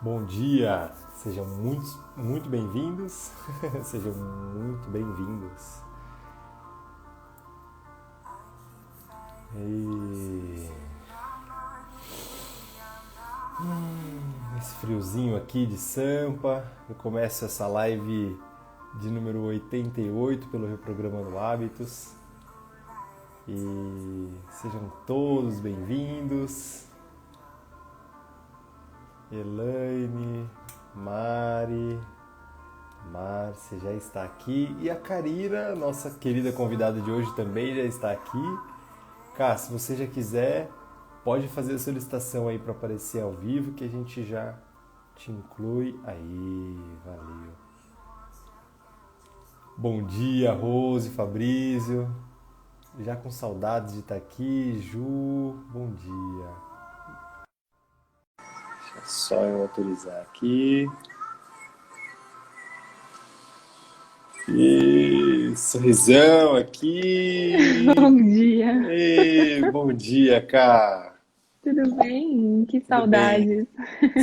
Bom dia, sejam muito bem-vindos, sejam muito bem-vindos. E... Esse friozinho aqui de Sampa, eu começo essa live de número 88 pelo Reprogramando Hábitos. E sejam todos bem-vindos. Elaine, Mari, Márcia já está aqui e a Karina, nossa querida convidada de hoje, também já está aqui. Cá, se você já quiser, pode fazer a solicitação aí para aparecer ao vivo que a gente já te inclui. Aí, valeu. Bom dia, Rose, Fabrício. Já com saudades de estar aqui. Ju, bom dia. Deixa só eu autorizar aqui. E sorrisão aqui. Bom dia, Bom dia, cara. tudo bem? Que Tudo bem? saudades,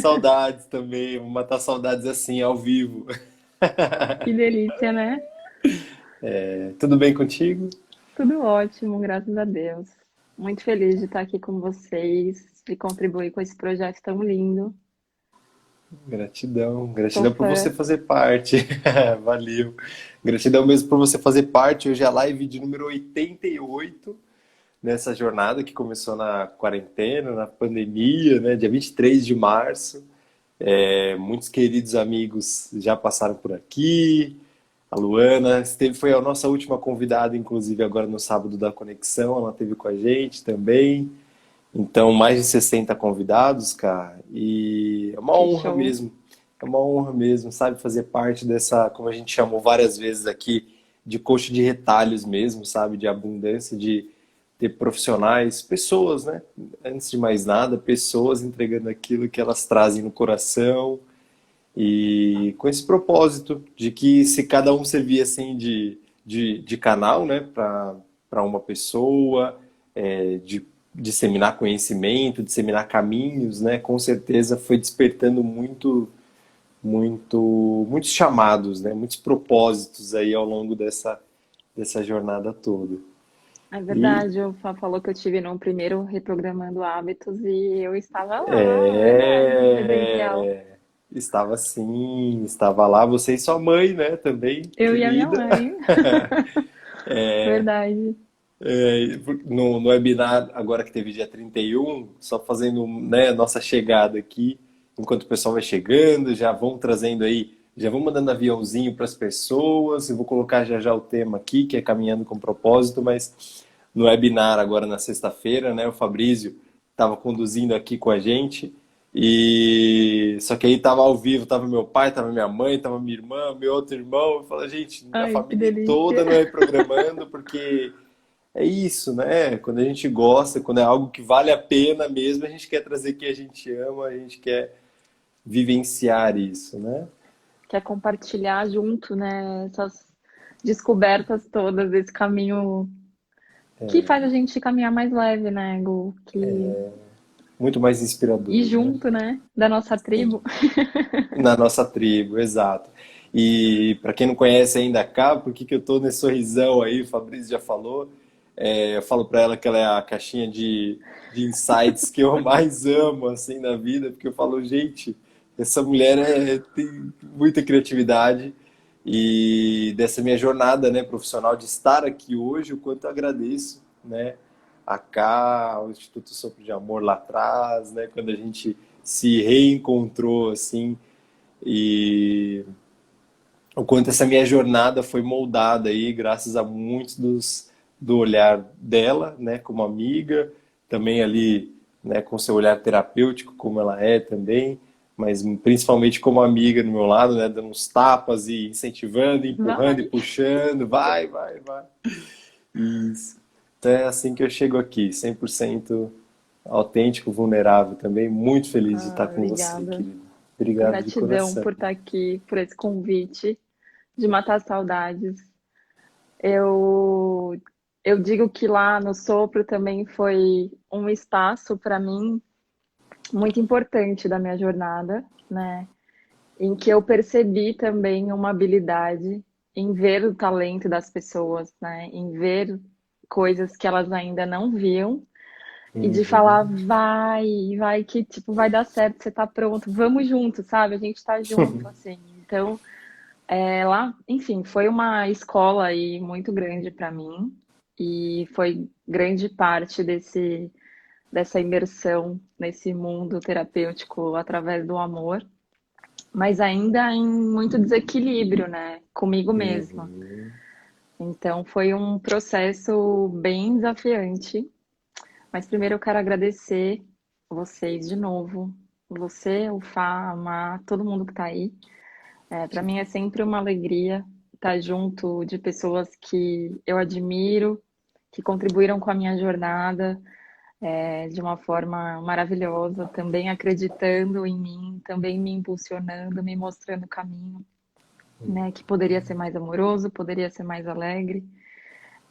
Saudades também. Vou matar saudades assim, ao vivo. que delícia, né? Tudo bem contigo? Tudo ótimo, graças a Deus. Muito feliz de estar aqui com vocês e contribuir com esse projeto tão lindo. Gratidão. Sou Gratidão por você fã. fazer parte. Valeu. Gratidão mesmo por você fazer parte. Hoje é a live de número 88 nessa jornada que começou na quarentena, na pandemia, né? Dia 23 de março. Muitos queridos amigos já passaram por aqui. A Luana foi a nossa última convidada, inclusive agora no sábado da conexão, ela esteve com a gente também. Então, mais de 60 convidados, cara, e é uma Que honra show. mesmo. É uma honra mesmo, sabe, fazer parte dessa, como a gente chamou várias vezes aqui, de coxa de retalhos mesmo, sabe, de abundância, de ter profissionais, pessoas, né? Antes de mais nada, pessoas entregando aquilo que elas trazem no coração e com esse propósito de que se cada um servir assim de canal, né, para uma pessoa, de disseminar conhecimento, disseminar caminhos, né, com certeza foi despertando muitos chamados, né, muitos propósitos aí ao longo dessa jornada toda. É E verdade, o Fá falou que eu tive no primeiro Reprogramando Hábitos e eu estava lá, verdade, presencial. é, estava lá, você e sua mãe, né, também, Eu e a minha querida. mãe, verdade. No webinar, agora que teve dia 31 só fazendo, né, nossa chegada aqui, enquanto o pessoal vai chegando, já vão trazendo aí, já vão mandando aviãozinho para as pessoas, eu vou colocar já já o tema aqui, que é Caminhando com Propósito, mas no webinar agora na sexta-feira, né, o Fabrício estava conduzindo aqui com a gente, e só que aí estava ao vivo, estava meu pai, estava minha mãe, estava minha irmã, meu outro irmão, eu falei, gente, a Ai, que família delícia. toda não é programando, porque é isso, né? Quando a gente gosta, quando é algo que vale a pena mesmo, a gente quer trazer quem a gente ama, a gente quer vivenciar isso, né? Quer compartilhar junto, né, essas descobertas todas, esse caminho que faz a gente caminhar mais leve, né, Gu? Muito mais E inspirador, né? junto, né, da nossa tribo. Na nossa tribo, exato. E para quem não conhece ainda cá, por que que eu tô nesse sorrisão aí, o Fabrício já falou, eu falo para ela que ela é a caixinha de insights que eu mais amo, assim, na vida, porque eu falo, gente, essa mulher tem muita criatividade e dessa minha jornada, né, profissional de estar aqui hoje, o quanto eu agradeço, né, a cá, ao Instituto Sopro de Amor lá atrás, né, quando a gente se reencontrou, assim, e o quanto essa minha jornada foi moldada aí, graças a muitos do olhar dela, né, como amiga, também ali, né, com seu olhar terapêutico, como ela é também, mas principalmente como amiga do meu lado, né, dando uns tapas e incentivando, empurrando e Vai. puxando, vai, vai, vai. Isso. Então é assim que eu chego aqui, 100% autêntico, vulnerável também, muito feliz de estar Ah, com você, obrigada. querido. Obrigado de Gratidão coração. por estar aqui, por esse convite de matar saudades. Eu, eu digo que lá no Sopro também foi um espaço para mim muito importante da minha jornada, né? Em que eu percebi também uma habilidade em ver o talento das pessoas, né? Em ver coisas que elas ainda não viam e de falar, Uhum. vai que tipo vai dar certo, você tá pronto, vamos junto, sabe? A gente tá junto, assim. Então, lá, enfim, foi uma escola aí muito grande para mim e foi grande parte dessa imersão nesse mundo terapêutico através do amor, mas ainda em muito desequilíbrio, né, comigo mesma. Uhum. Então foi um processo bem desafiante, mas primeiro eu quero agradecer vocês de novo, você, o Fá, a Má, todo mundo que está aí. Para mim é sempre uma alegria estar junto de pessoas que eu admiro, que contribuíram com a minha jornada de uma forma maravilhosa, também acreditando em mim, também me impulsionando, me mostrando o caminho, né? Que poderia ser mais amoroso, poderia ser mais alegre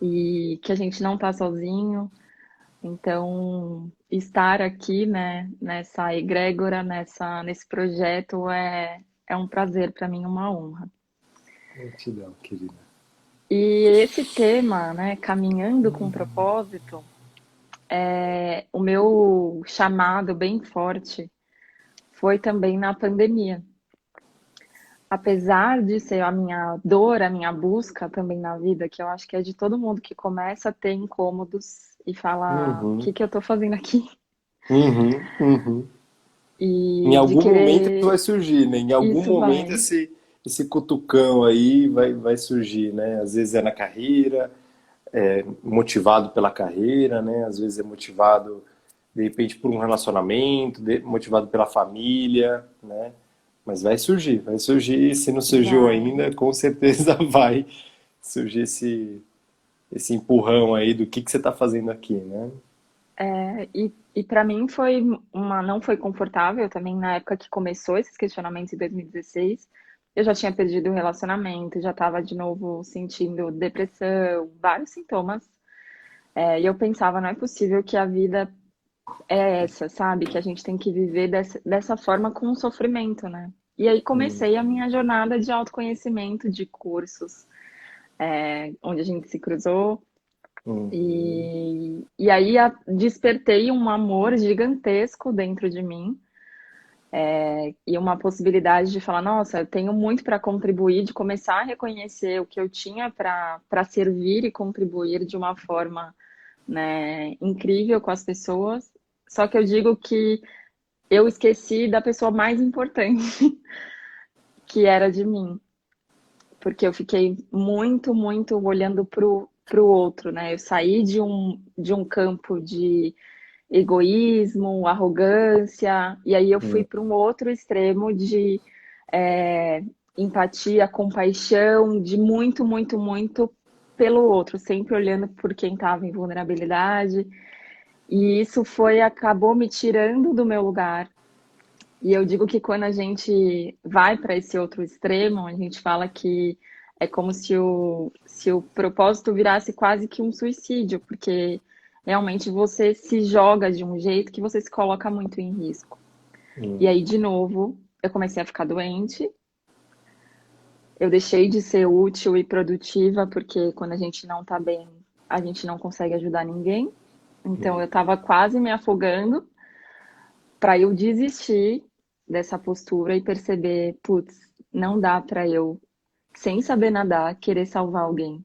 e que a gente não está sozinho. Então, estar aqui, né, nessa egrégora, nesse projeto é um prazer para mim, uma honra. Gratidão, querida. E esse tema, né, caminhando com propósito, o meu chamado bem forte foi também na pandemia. Apesar de ser a minha dor, a minha busca também na vida, que eu acho que é de todo mundo que começa a ter incômodos e fala, o Uhum. que que eu tô fazendo aqui? Uhum. Uhum. Em E de algum momento isso vai querer, surgir, né? Em algum isso momento vai. esse cutucão aí vai surgir, né? Às vezes é na carreira, é motivado pela carreira, né? Às vezes é motivado, de repente, por um relacionamento, motivado pela família, né? Mas vai surgir, vai surgir. Se não surgiu Vai. ainda, com certeza vai surgir esse empurrão aí do que você está fazendo aqui, né? E para mim não foi confortável também na época que começou esses questionamentos em 2016. Eu já tinha perdido o relacionamento, já estava de novo sentindo depressão, vários sintomas. E eu pensava, não é possível que a vida é essa, sabe? Que a gente tem que viver dessa forma com o sofrimento, né? E aí comecei a minha jornada de autoconhecimento, de cursos, onde a gente se cruzou. Uhum. E aí despertei um amor gigantesco dentro de mim e uma possibilidade de falar, nossa, eu tenho muito para contribuir, de começar a reconhecer o que eu tinha para servir e contribuir de uma forma, né, incrível com as pessoas. Só que eu digo que eu esqueci da pessoa mais importante, que era de mim, porque eu fiquei muito olhando pro outro, né? Eu saí de um campo de egoísmo, arrogância, e aí eu fui para um outro extremo de é, empatia, compaixão, de muito pelo outro, sempre olhando por quem estava em vulnerabilidade. E isso acabou me tirando do meu lugar. E eu digo que quando a gente vai para esse outro extremo, a gente fala que é como se o propósito virasse quase que um suicídio, porque realmente você se joga de um jeito que você se coloca muito em risco. E aí, de novo, eu comecei a ficar doente, eu deixei de ser útil e produtiva, porque quando a gente não tá bem, a gente não consegue ajudar ninguém. Então, eu estava quase me afogando para eu desistir dessa postura e perceber, putz, não dá para eu, sem saber nadar, querer salvar alguém.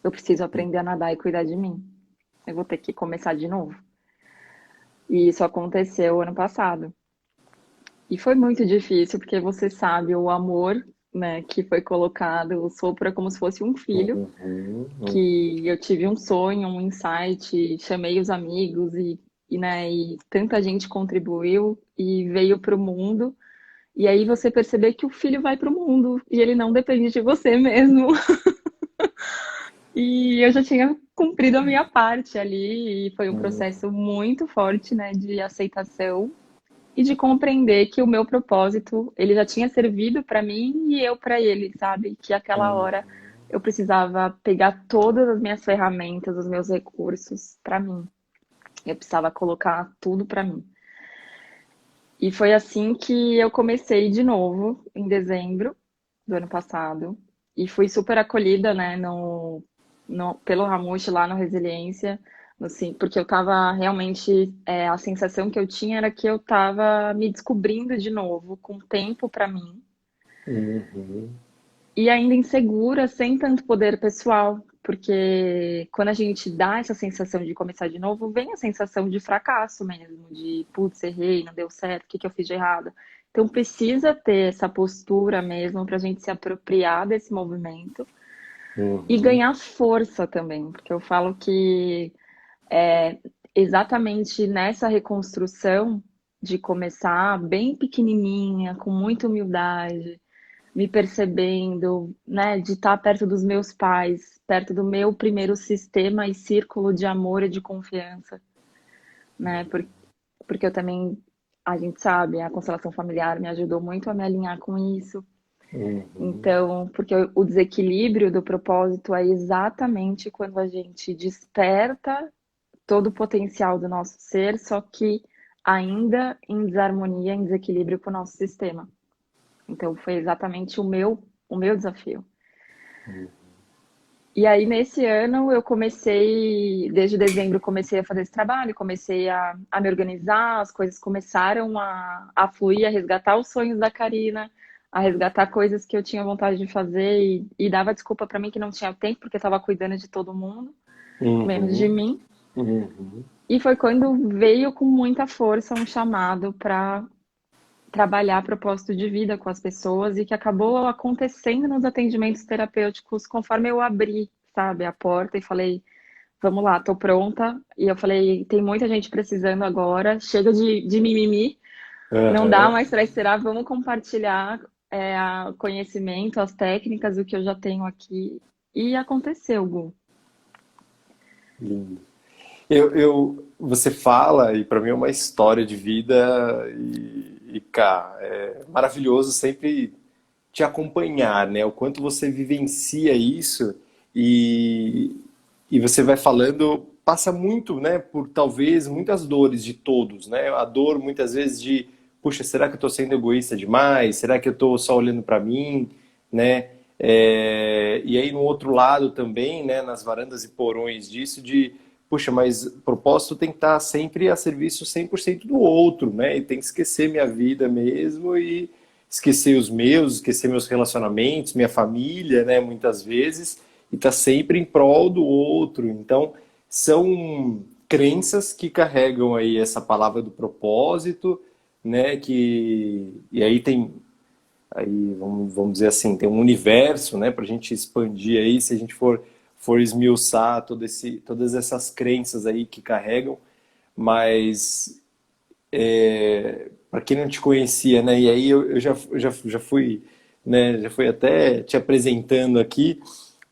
Eu preciso aprender a nadar e cuidar de mim. Eu vou ter que começar de novo. E isso aconteceu ano passado. E foi muito difícil, porque você sabe o amor, né, que foi colocado, o sopro é como se fosse um filho, Uhum. que eu tive um sonho, um insight, chamei os amigos né, e tanta gente contribuiu e veio para o mundo. E aí você perceber que o filho vai para o mundo e ele não depende de você mesmo. E eu já tinha cumprido a minha parte ali e foi um processo muito forte, né, de aceitação e de compreender que o meu propósito, ele já tinha servido para mim e eu para ele, sabe? Que aquela hora eu precisava pegar todas as minhas ferramentas, os meus recursos para mim. Eu precisava colocar tudo para mim. E foi assim que eu comecei de novo, em dezembro do ano passado. E fui super acolhida, né, pelo Ramute lá no Resiliência, assim, porque eu tava realmente, a sensação que eu tinha era que eu tava me descobrindo de novo, com tempo para mim. Uhum. E ainda insegura, sem tanto poder pessoal, porque quando a gente dá essa sensação de começar de novo, vem a sensação de fracasso mesmo, de putz, errei, não deu certo, o que que eu fiz de errado? Então precisa ter essa postura mesmo para a gente se apropriar desse movimento e Uhum. ganhar força também, porque eu falo que é exatamente nessa reconstrução de começar bem pequenininha, com muita humildade, me percebendo, né, de estar perto dos meus pais, perto do meu primeiro sistema e círculo de amor e de confiança, né? Porque eu também, a gente sabe, a constelação familiar me ajudou muito a me alinhar com isso. Uhum. Então, porque o desequilíbrio do propósito é exatamente quando a gente desperta todo o potencial do nosso ser, só que ainda em desarmonia, em desequilíbrio com o nosso sistema. Então, foi exatamente o meu desafio. E aí, nesse ano, eu comecei, desde dezembro, comecei a fazer esse trabalho, comecei a me organizar, as coisas começaram a fluir, a resgatar os sonhos da Karina, a resgatar coisas que eu tinha vontade de fazer e dava desculpa para mim que não tinha tempo, porque eu estava cuidando de todo mundo, menos de Uhum. mim. Uhum. E foi quando veio com muita força um chamado para trabalhar propósito de vida com as pessoas e que acabou acontecendo nos atendimentos terapêuticos conforme eu abri, sabe, a porta e falei, vamos lá, tô pronta. E eu falei, tem muita gente precisando agora, chega de mimimi, não dá Aham. mais para esperar, vamos compartilhar o conhecimento, as técnicas, o que eu já tenho aqui. E aconteceu, Gu. Lindo. Você fala, e para mim é uma história de vida, cá, é maravilhoso sempre te acompanhar, né? O quanto você vivencia isso e, e você vai falando, passa muito, né, por talvez muitas dores de todos, né? A dor muitas vezes de, puxa, será que eu estou sendo egoísta demais? Será que eu estou só olhando para mim, né? E aí no outro lado também, né, nas varandas e porões disso, de, puxa, mas o propósito tem que estar sempre a serviço 100% do outro, né? E tem que esquecer minha vida mesmo e esquecer os meus, esquecer meus relacionamentos, minha família, né, muitas vezes, e tá sempre em prol do outro. Então, são crenças que carregam aí essa palavra do propósito, né, e aí tem aí vamos dizer assim, tem um universo, né, para a gente expandir aí, se a gente for esmiuçar todas essas crenças aí que carregam, mas para quem não te conhecia, né? E aí eu já fui, né? Já fui até te apresentando aqui,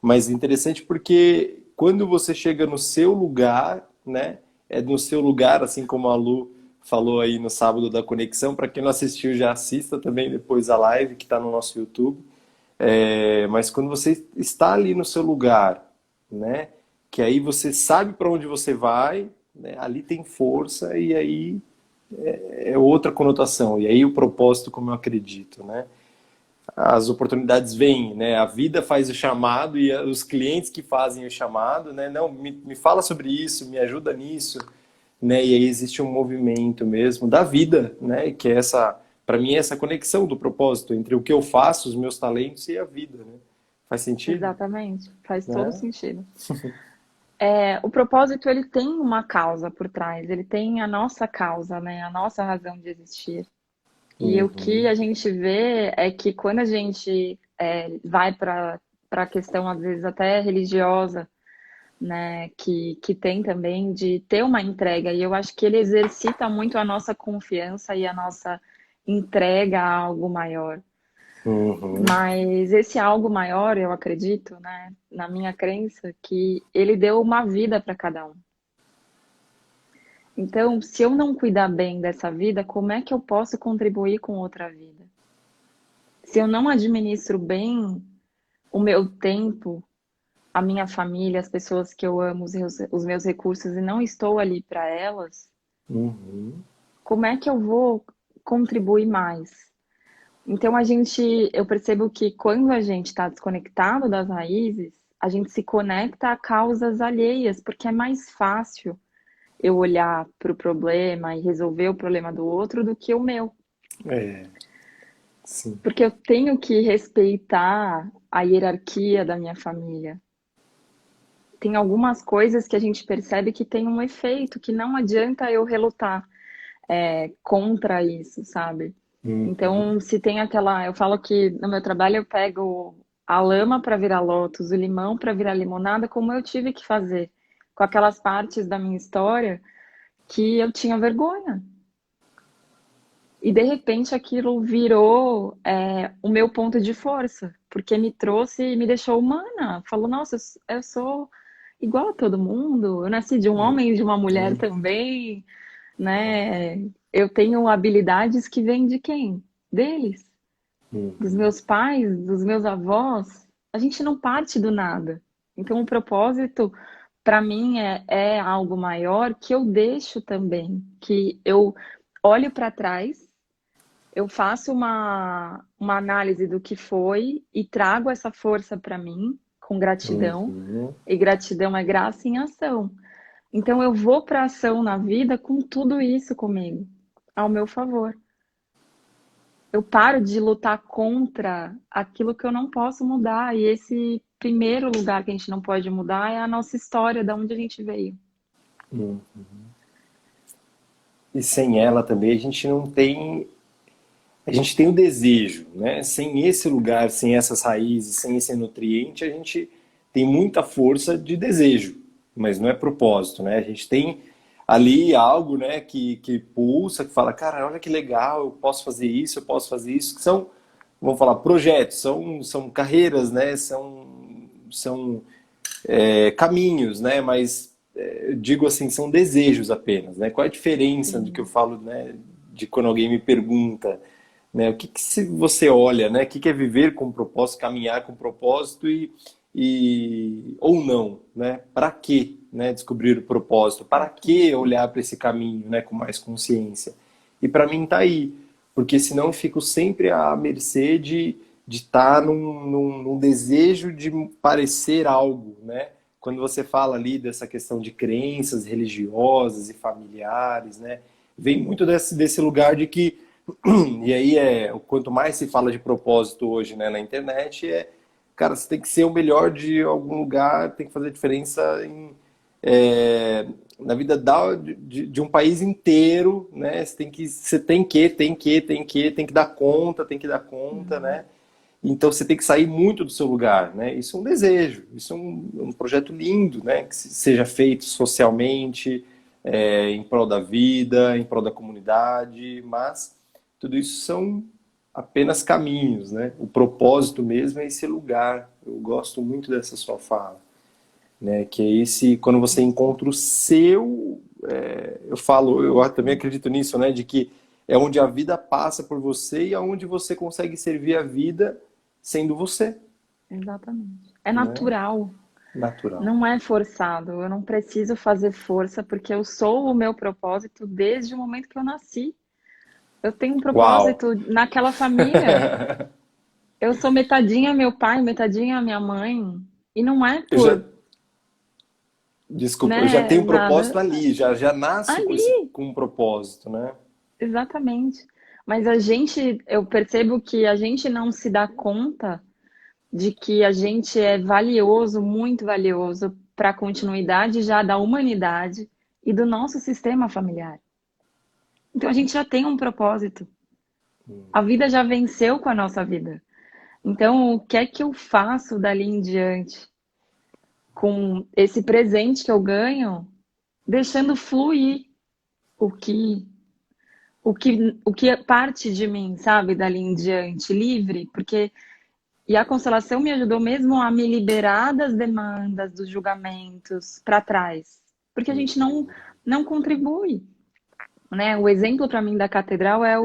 mas interessante porque quando você chega no seu lugar, né? É no seu lugar, assim como a Lu falou aí no sábado da conexão. Para quem não assistiu, já assista também depois a live que está no nosso YouTube. Mas quando você está ali no seu lugar, né? Que aí você sabe para onde você vai, né? Ali tem força e aí é outra conotação. E aí o propósito, como eu acredito, né? As oportunidades vêm, né? A vida faz o chamado e os clientes que fazem o chamado, né? Não, me fala sobre isso, me ajuda nisso, né? E aí existe um movimento mesmo da vida, né? Que é essa, para mim, é essa conexão do propósito entre o que eu faço, os meus talentos e a vida, né? Faz sentido? Exatamente, faz todo Né? sentido. O propósito, ele tem uma causa por trás, ele tem a nossa causa, né? A nossa razão de existir. E o que Uhum, a gente vê é que quando a gente vai para a questão, às vezes, até religiosa, né? Que tem também de ter uma entrega, e eu acho que ele exercita muito a nossa confiança e a nossa entrega a algo maior. uhum, Mas esse algo maior, eu acredito, né, na minha crença, que ele deu uma vida para cada um. Então, se eu não cuidar bem dessa vida, como é que eu posso contribuir com outra vida? Se eu não administro bem o meu tempo, a minha família, as pessoas que eu amo, os meus recursos e não estou ali para elas, uhum. como é que eu vou contribui mais. Então eu percebo que quando a gente está desconectado das raízes, a gente se conecta a causas alheias, porque é mais fácil eu olhar para o problema e resolver o problema do outro do que o meu. É, sim. Porque eu tenho que respeitar a hierarquia da minha família. Tem algumas coisas que a gente percebe que tem um efeito, que não adianta eu relutar contra isso, sabe? Uhum. Então, se tem aquela. Eu falo que no meu trabalho eu pego a lama para virar lótus, o limão para virar limonada, como eu tive que fazer, com aquelas partes da minha história que eu tinha vergonha. E de repente aquilo virou o meu ponto de força, porque me trouxe e me deixou humana. Falou, nossa, eu sou igual a todo mundo, eu nasci de um homem e de uma mulher Uhum. também, né? Eu tenho habilidades que vêm de quem? Deles, dos Uhum. meus pais, dos meus avós. A gente não parte do nada. Então, o propósito, para mim, é algo maior que eu deixo também, que eu olho para trás, eu faço uma análise do que foi e trago essa força para mim com gratidão. Uhum. E gratidão é graça em ação. Então eu vou para a ação na vida com tudo isso comigo, ao meu favor. Eu paro de lutar contra aquilo que eu não posso mudar. E esse primeiro lugar que a gente não pode mudar é a nossa história, da onde a gente veio. Uhum. E sem ela também a gente não tem. A gente tem o desejo, né? Sem esse lugar, sem essas raízes, sem esse nutriente, a gente tem muita força de desejo, mas não é propósito, né? A gente tem ali algo, né, que pulsa, que fala, cara, olha que legal, eu posso fazer isso, eu posso fazer isso, que são, vamos falar, projetos, são carreiras, né? São caminhos, né? Mas digo assim, são desejos apenas, né? Qual é a diferença do que eu Sim. falo, né? De quando alguém me pergunta, né? O que que se você olha, né? O que que é viver com propósito, caminhar com propósito e ou não, né? Para que, né? Descobrir o propósito? Para Aqui. que olhar para esse caminho, né? Com mais consciência? E para mim tá aí, porque senão eu fico sempre à mercê de estar num desejo de parecer algo, né? Quando você fala ali dessa questão de crenças religiosas e familiares, né? Vem muito desse lugar de que e aí quanto mais se fala de propósito hoje, né, na internet, cara, você tem que ser o melhor de algum lugar, tem que fazer diferença é, na vida de um país inteiro, né? Você tem que dar conta, tem que dar conta, Uhum. né? Então você tem que sair muito do seu lugar, né? Isso é um desejo, isso é um projeto lindo, né? Que seja feito socialmente, em prol da vida, em prol da comunidade, mas tudo isso são apenas caminhos, né? O propósito mesmo é esse lugar. Eu gosto muito dessa sua fala, né? Que é esse, quando você encontra o seu, eu falo, eu também acredito nisso, né? De que é onde a vida passa por você e aonde você consegue servir a vida sendo você, Exatamente. É né? natural, Natural. não é forçado. Eu não preciso fazer força porque eu sou o meu propósito desde o momento que eu nasci. Eu tenho um Uau! propósito naquela família. Eu sou metadinha meu pai, metadinha minha mãe. E não é Eu já, por, desculpa, eu já né, tenho um propósito nada. ali, já nasço com esse, Ali, com um propósito, né? exatamente. Mas a gente, eu percebo que a gente não se dá conta de que a gente é valioso, muito valioso para a continuidade já da humanidade e do nosso sistema familiar. Então a gente já tem um propósito. A vida já venceu com a nossa vida. Então, o que é que eu faço dali em diante com esse presente que eu ganho, deixando fluir o que o que é parte de mim, sabe, dali em diante, livre, porque e a constelação me ajudou mesmo a me liberar das demandas, dos julgamentos para trás, porque a gente não contribui, né? O exemplo para mim da catedral é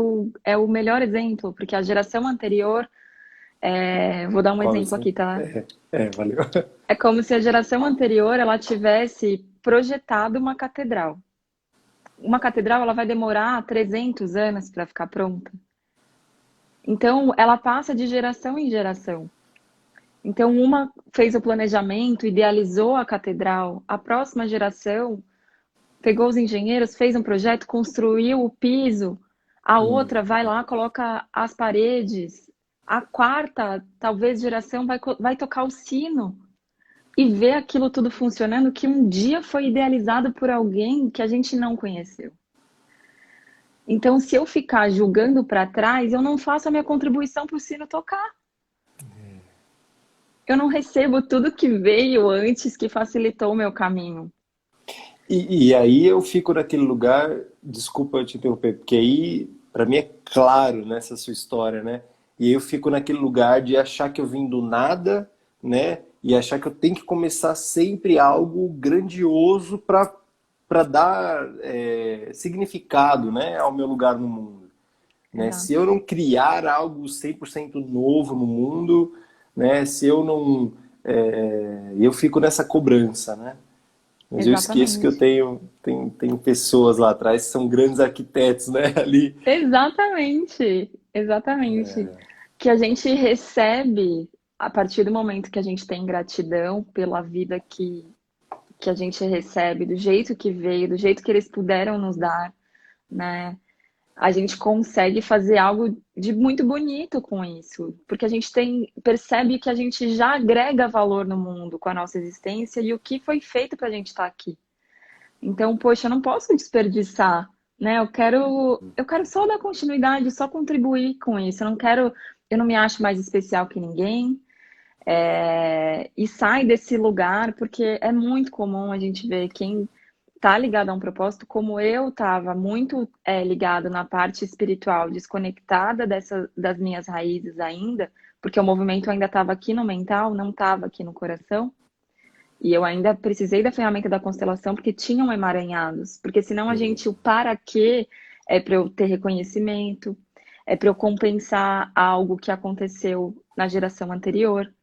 o melhor exemplo, porque a geração anterior, vou dar um Qual exemplo assim? aqui, tá? Valeu. É como se a geração anterior ela tivesse projetado uma catedral. uma catedral ela vai demorar 300 anos para ficar pronta. Então, ela passa de geração em geração. Então, uma fez o planejamento, idealizou a catedral, a próxima geração pegou os engenheiros, fez um projeto, construiu o piso, a outra vai lá, coloca as paredes, a quarta, talvez, geração vai tocar o sino e ver aquilo tudo funcionando que um dia foi idealizado por alguém que a gente não conheceu. Então, se eu ficar julgando para trás, eu não faço a minha contribuição para o sino tocar. Eu não recebo tudo que veio antes, que facilitou o meu caminho. E aí eu fico naquele lugar, desculpa eu te interromper, porque aí, para mim é claro nessa sua história, né? E aí eu fico naquele lugar de achar que eu vim do nada, né? E achar que eu tenho que começar sempre algo grandioso para dar significado, né, ao meu lugar no mundo, né? Se Exato. eu não criar algo 100% novo no mundo, né? Se eu não... eu fico nessa cobrança, né? Mas eu esqueço que eu Exatamente. tenho pessoas lá atrás que são grandes arquitetos, né? Ali. Exatamente. Exatamente. Que a gente recebe a partir do momento que a gente tem gratidão pela vida que a gente recebe, do jeito que veio, do jeito que eles puderam nos dar, né? A gente consegue fazer algo de muito bonito com isso, porque a gente percebe que a gente já agrega valor no mundo com a nossa existência e o que foi feito para a gente estar aqui. Então, poxa, eu não posso desperdiçar, né? Eu quero só dar continuidade, só contribuir com isso. Eu não me acho mais especial que ninguém. E sai desse lugar, porque é muito comum a gente ver quem tá ligado a um propósito, como eu estava muito ligado na parte espiritual, desconectada das minhas raízes ainda, porque o movimento ainda estava aqui no mental, não estava aqui no coração. E eu ainda precisei da ferramenta da constelação porque tinham emaranhados. Porque senão o para quê é para eu ter reconhecimento, é para eu compensar algo que aconteceu na geração anterior.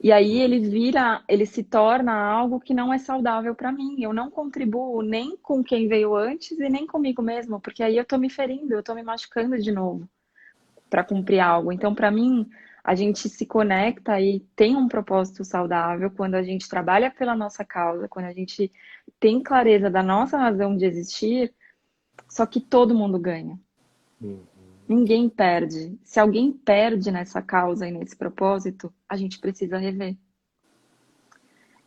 E aí ele se torna algo que não é saudável para mim. Eu não contribuo nem com quem veio antes e nem comigo mesmo, porque aí eu tô me ferindo, eu tô me machucando de novo para cumprir algo. Então, para mim, a gente se conecta e tem um propósito saudável quando a gente trabalha pela nossa causa, quando a gente tem clareza da nossa razão de existir, só que todo mundo ganha. Ninguém perde. Se alguém perde nessa causa e nesse propósito, a gente precisa rever.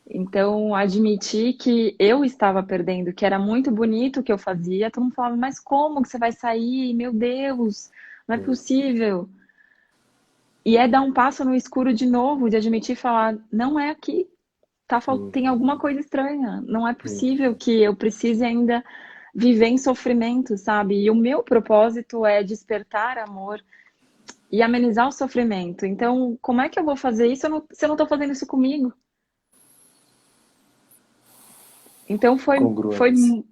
Então, admitir que eu estava perdendo, que era muito bonito o que eu fazia, todo mundo falava, mas como que você vai sair? Meu Deus, não é possível. E é dar um passo no escuro de novo, de admitir e falar, não é aqui, tem alguma coisa estranha, não é possível que eu precise ainda viver em sofrimento, sabe? E o meu propósito é despertar amor e amenizar o sofrimento. Então, como é que eu vou fazer isso se eu não estou fazendo isso comigo? Então, foi Congruência.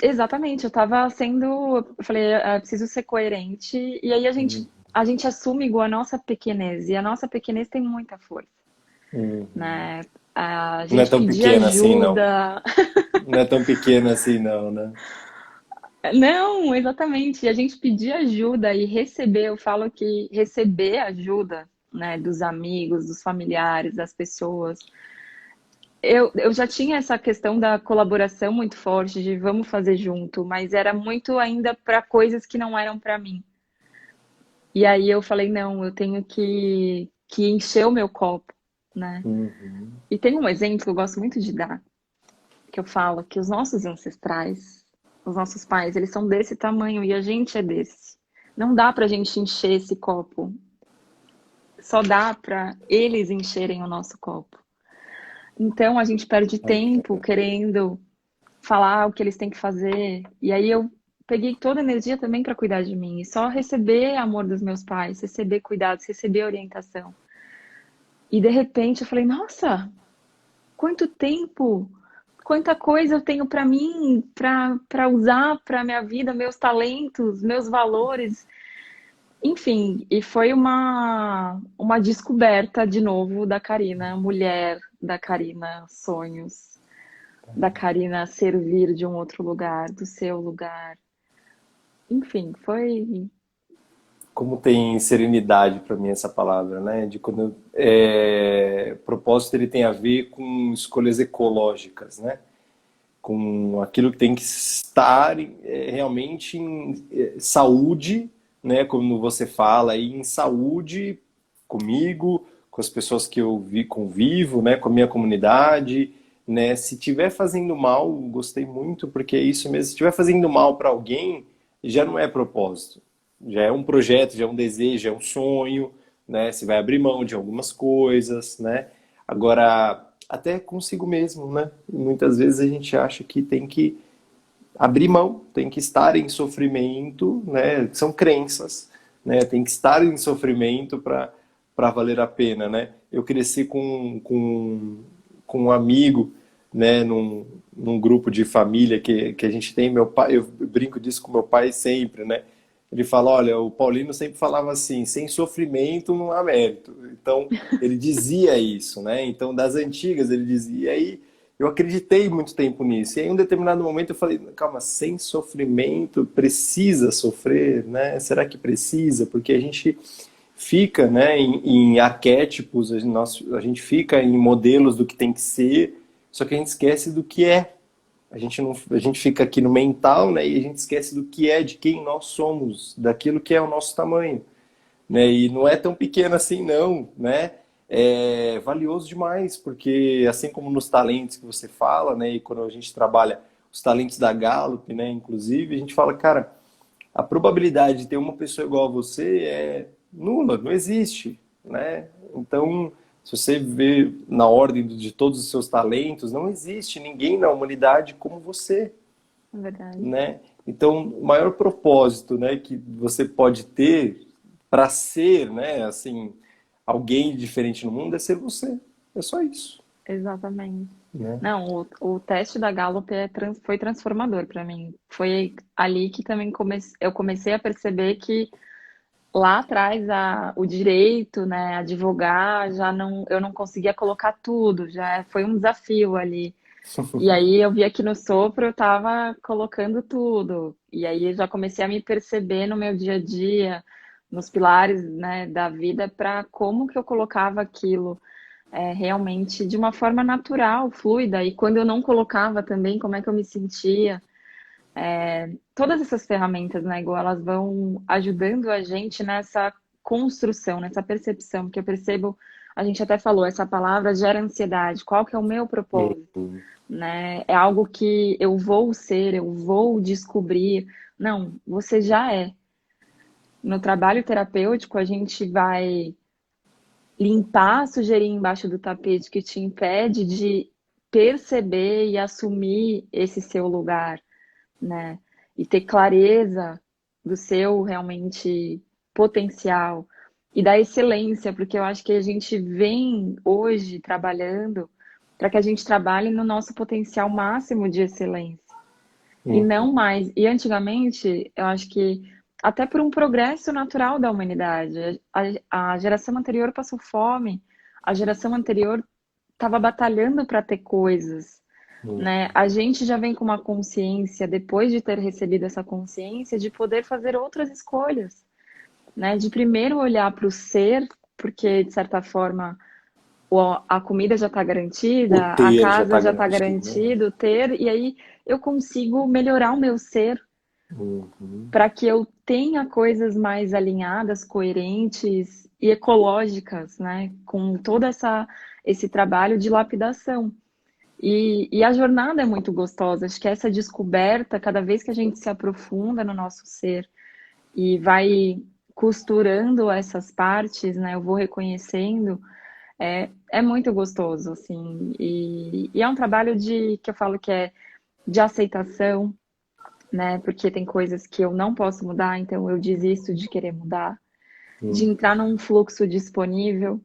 exatamente, eu estava sendo, eu falei, preciso ser coerente, e aí a gente assume igual a nossa pequenez, e a nossa pequenez tem muita força, né? A Não é gente tão pedir pequena assim, não. ajuda. Não é tão pequena assim, não, né? Não, exatamente, a gente pedir ajuda e receber, eu falo que receber ajuda, né, dos amigos, dos familiares, das pessoas. Eu já tinha essa questão da colaboração muito forte, de vamos fazer junto, mas era muito ainda para coisas que não eram para mim. E aí eu falei, não, eu tenho que encher o meu copo, né? E tem um exemplo que eu gosto muito de dar, que eu falo que os nossos ancestrais, os nossos pais, eles são desse tamanho e a gente é desse. Não dá pra gente encher esse copo, só dá pra eles encherem o nosso copo. Então a gente perde Olha que tempo legal. querendo falar o que eles têm que fazer. E aí eu peguei toda a energia também para cuidar de mim e só receber amor dos meus pais, receber cuidados, receber orientação. E de repente eu falei, nossa, quanto tempo, quanta coisa eu tenho para mim, para usar para minha vida, meus talentos, meus valores. Enfim, e foi uma descoberta de novo da Karina, mulher da Karina, sonhos. da Karina servir de um outro lugar, do seu lugar. Enfim, foi. Como tem serenidade para mim essa palavra, né? De quando propósito ele tem a ver com escolhas ecológicas, né? Com aquilo que tem que estar realmente em saúde, né? Como você fala aí, em saúde comigo, com as pessoas que eu convivo, né? Com a minha comunidade, né? Se tiver fazendo mal, gostei muito, porque é isso mesmo. Se estiver fazendo mal para alguém, já não é propósito, já é um projeto, já é um desejo, já é um sonho, né? Você vai abrir mão de algumas coisas, né? Agora, até consigo mesmo, né? Muitas vezes a gente acha que tem que abrir mão, tem que estar em sofrimento, né? São crenças, né? Tem que estar em sofrimento para valer a pena, né? Eu cresci com um amigo, né? Num grupo de família que a gente tem, meu pai, eu brinco disso com meu pai sempre, né? Ele fala, olha, o Paulino sempre falava assim, sem sofrimento não há mérito. Então, ele dizia isso, né? Então, das antigas ele dizia, e aí eu acreditei muito tempo nisso. E aí, em um determinado momento, eu falei, calma, sem sofrimento, precisa sofrer, né? Será que precisa? Porque a gente fica, né, em arquétipos, a gente fica em modelos do que tem que ser, só que a gente esquece do que é. A gente não, a gente fica aqui no mental, né, e a gente esquece do que é, de quem nós somos, daquilo que é o nosso tamanho, né? E não é tão pequeno assim, não, né? É valioso demais, porque assim como nos talentos que você fala, né, e quando a gente trabalha os talentos da Gallup, né, inclusive, a gente fala, cara, a probabilidade de ter uma pessoa igual a você é nula, não existe, né? Então, se você vê na ordem de todos os seus talentos, não existe ninguém na humanidade como você, É verdade. né? Então, o maior propósito, né, que você pode ter para ser, né, assim, alguém diferente no mundo é ser você. É só isso, Exatamente. né? Não, o teste da Gallup foi transformador para mim. Foi ali que também eu comecei a perceber que lá atrás o direito, né, advogar, eu não conseguia colocar tudo, já foi um desafio ali. E aí eu via que no sopro eu estava colocando tudo. E aí eu já comecei a me perceber no meu dia a dia, nos pilares, né, da vida, para como que eu colocava aquilo realmente de uma forma natural, fluida. E quando eu não colocava também, como é que eu me sentia? Todas essas ferramentas, né, igual elas vão ajudando a gente nessa construção, nessa percepção, que eu percebo, a gente até falou, essa palavra gera ansiedade. Qual que é o meu propósito? Uhum. Né? É algo que eu vou ser, eu vou descobrir. Não, você já é. No trabalho terapêutico, a gente vai limpar a sujeirinha embaixo do tapete que te impede de perceber e assumir esse seu lugar, né? E ter clareza do seu realmente potencial e da excelência, porque eu acho que a gente vem hoje trabalhando para que a gente trabalhe no nosso potencial máximo de excelência e não Uhum. mais. E antigamente, eu acho que até por um progresso natural da humanidade, a geração anterior passou fome, a geração anterior estava batalhando para ter coisas, né? A gente já vem com uma consciência, depois de ter recebido essa consciência, de poder fazer outras escolhas, né? De primeiro olhar para o ser, porque de certa forma a comida já está O garantida, a ter já casa está já está garantido, né? garantido, ter, e aí eu consigo melhorar o meu ser Uhum. para que eu tenha coisas mais alinhadas, coerentes e ecológicas, né? Com todo esse trabalho de lapidação. E a jornada é muito gostosa. Acho que essa descoberta, cada vez que a gente se aprofunda no nosso ser e vai costurando essas partes, né? Eu vou reconhecendo, é muito gostoso, assim. E é um trabalho que eu falo que é de aceitação, né? Porque tem coisas que eu não posso mudar, então eu desisto de querer mudar, de entrar num fluxo disponível.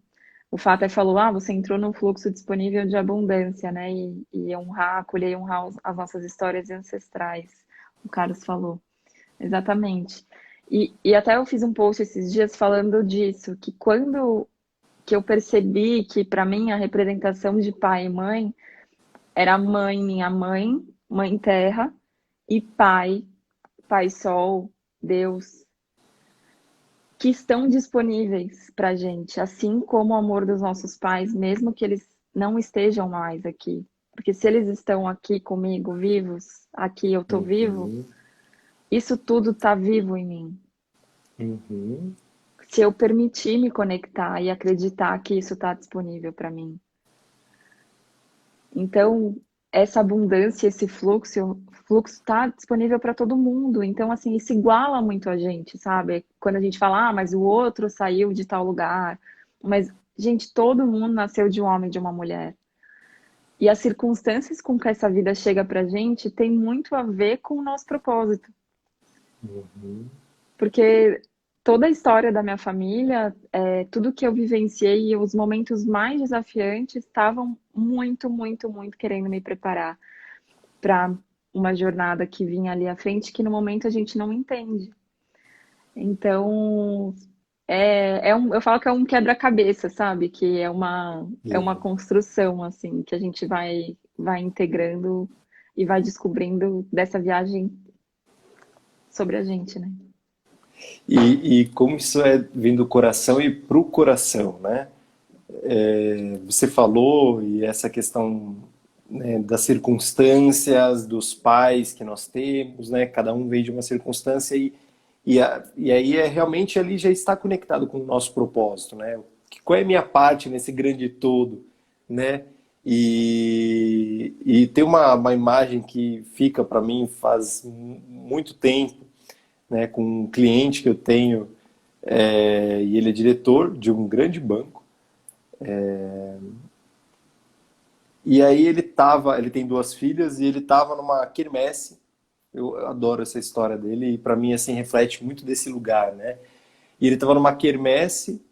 O Fata falou, você entrou num fluxo disponível de abundância, né? E honrar, acolher e honrar as nossas histórias ancestrais. O Carlos falou. Exatamente. E até eu fiz um post esses dias falando disso, que quando que eu percebi que para mim a representação de pai e mãe era mãe, minha mãe, mãe terra e pai, pai sol, Deus, que estão disponíveis para gente, assim como o amor dos nossos pais, mesmo que eles não estejam mais aqui. Porque se eles estão aqui comigo, vivos, aqui eu tô vivo, Uhum, isso tudo tá vivo em mim. uhum. Se eu permitir me conectar e acreditar que isso está disponível para mim. Então, essa abundância, esse fluxo está disponível para todo mundo. Então, assim, isso iguala muito a gente, sabe? Quando a gente fala, ah, mas o outro saiu de tal lugar. Mas, gente, todo mundo nasceu de um homem e de uma mulher. E as circunstâncias com que essa vida chega pra gente tem muito a ver com o nosso propósito. Porque toda a história da minha família, tudo que eu vivenciei e os momentos mais desafiantes estavam muito, muito, muito querendo me preparar para uma jornada que vinha ali à frente, que no momento a gente não entende. Então, eu falo que é um quebra-cabeça, sabe? Que é uma Sim. construção, assim, que a gente vai integrando e vai descobrindo dessa viagem sobre a gente, né? E como isso vem do coração e pro coração, né? Você falou, e essa questão, né, das circunstâncias, dos pais que nós temos, né? Cada um veio de uma circunstância e aí realmente ali já está conectado com o nosso propósito, né? Qual é a minha parte nesse grande todo, né? E tem uma imagem que fica para mim faz muito tempo, né? Com um cliente que eu tenho, e ele é diretor de um grande banco. E aí ele tem duas filhas e ele tava numa quermesse. Eu adoro essa história dele e para mim assim reflete muito desse lugar, né? E ele tava numa quermesse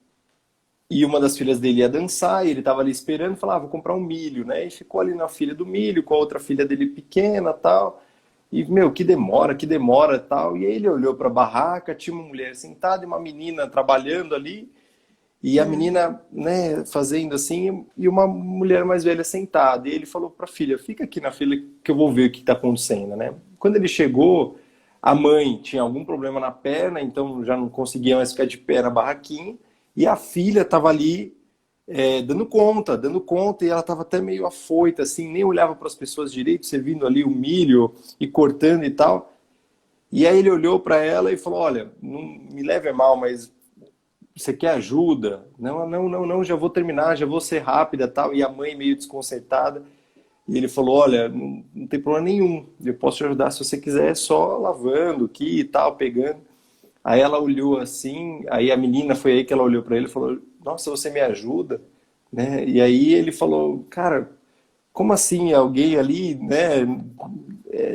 e uma das filhas dele ia dançar e ele tava ali esperando, falava, vou comprar um milho, né? E ficou ali na filha do milho com a outra filha dele pequena, tal. E meu, que demora, tal. E aí ele olhou para a barraca, tinha uma mulher sentada e uma menina trabalhando ali. E a É. menina, né, fazendo assim, e uma mulher mais velha sentada. E ele falou para a filha: fica aqui na fila que eu vou ver o que está acontecendo, né? Quando ele chegou, a mãe tinha algum problema na perna, então já não conseguia mais ficar de pé na barraquinha. E a filha estava ali, dando conta, e ela estava até meio afoita, assim, nem olhava para as pessoas direito, servindo ali o milho e cortando e tal. E aí ele olhou para ela e falou: olha, não me leve a mal, mas você quer ajuda? Não, não, não, não, já vou terminar, já vou ser rápida, tal. E a mãe meio desconcertada. E ele falou: olha, não tem problema nenhum, eu posso te ajudar se você quiser, só lavando aqui e tal, pegando. Aí ela olhou assim, aí a menina foi aí que ela olhou para ele e falou: nossa, você me ajuda, né? E aí ele falou: cara, como assim alguém ali, né?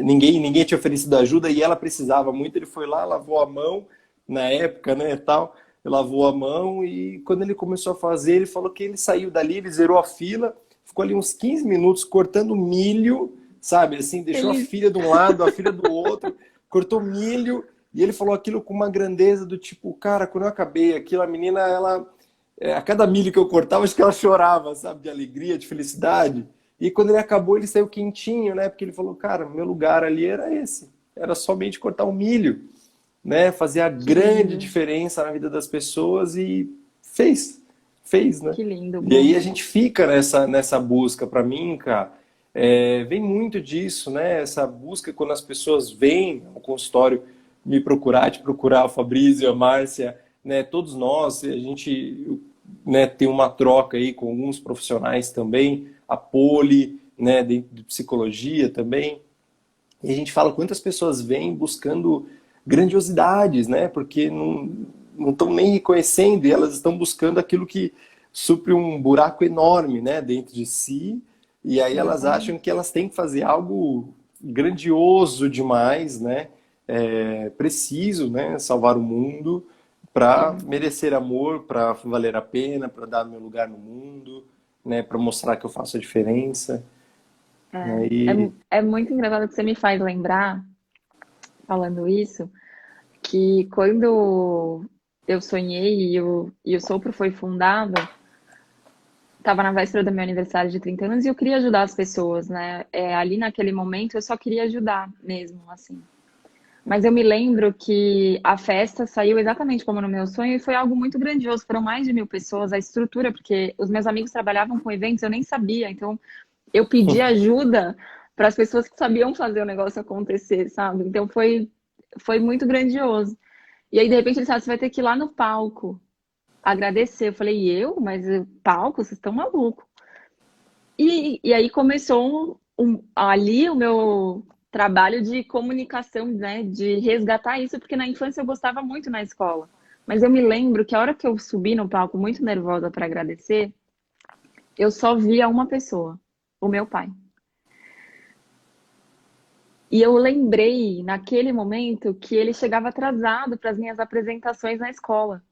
Ninguém tinha oferecido ajuda e ela precisava muito. Ele foi lá, lavou a mão na época, né, tal. Lavou a mão e quando ele começou a fazer, ele falou que ele saiu dali, ele zerou a fila, ficou ali uns 15 minutos cortando milho, sabe? Assim, deixou a Ele, filha de um lado, a filha do outro, cortou milho e ele falou aquilo com uma grandeza do tipo, cara, quando eu acabei aquilo, a menina, ela, a cada milho que eu cortava, acho que ela chorava, sabe, de alegria, de felicidade. E quando ele acabou, ele saiu quentinho, né? Porque ele falou, cara, meu lugar ali era esse. Era somente cortar o milho, né? Fazer a que grande lindo, diferença na vida das pessoas e fez, fez, né? que lindo, E aí Gu. a gente fica nessa busca. Para mim, cara, vem muito disso, né? Essa busca quando as pessoas vêm ao consultório me procurar, te procurar, o Fabrício, a Márcia, né? Todos nós, a gente, né, tem uma troca aí com alguns profissionais também, a Poli, né, de psicologia também. E a gente fala quantas pessoas vêm buscando grandiosidades, né? Porque não estão nem reconhecendo e elas estão buscando aquilo que supre um buraco enorme, né, dentro de si. E aí elas acham Exatamente. que elas têm que fazer algo grandioso demais, né? Preciso, né, salvar o mundo para É. merecer amor, para valer a pena, para dar meu lugar no mundo, né, para mostrar que eu faço a diferença, né? É muito engraçado que você me faz lembrar, falando isso, que quando eu sonhei e o Sopro foi fundado, Tava na véspera do meu aniversário de 30 anos e eu queria ajudar as pessoas, né? Ali naquele momento eu só queria ajudar mesmo, assim. Mas eu me lembro que a festa saiu exatamente como no meu sonho e foi algo muito grandioso. Foram mais de 1.000 pessoas, a estrutura, porque os meus amigos trabalhavam com eventos, eu nem sabia. Então eu pedi ajuda para as pessoas que sabiam fazer o negócio acontecer, sabe? Então foi muito grandioso. E aí, de repente, eles falaram, você vai ter que ir lá no palco agradecer. Eu falei, eu? Mas palco? Vocês estão malucos. E aí começou ali o meu trabalho de comunicação, né? De resgatar isso, porque na infância eu gostava muito na escola. Mas eu me lembro que a hora que eu subi no palco muito nervosa para agradecer, eu só via uma pessoa, o meu pai. E eu lembrei naquele momento que ele chegava atrasado para as minhas apresentações na escola.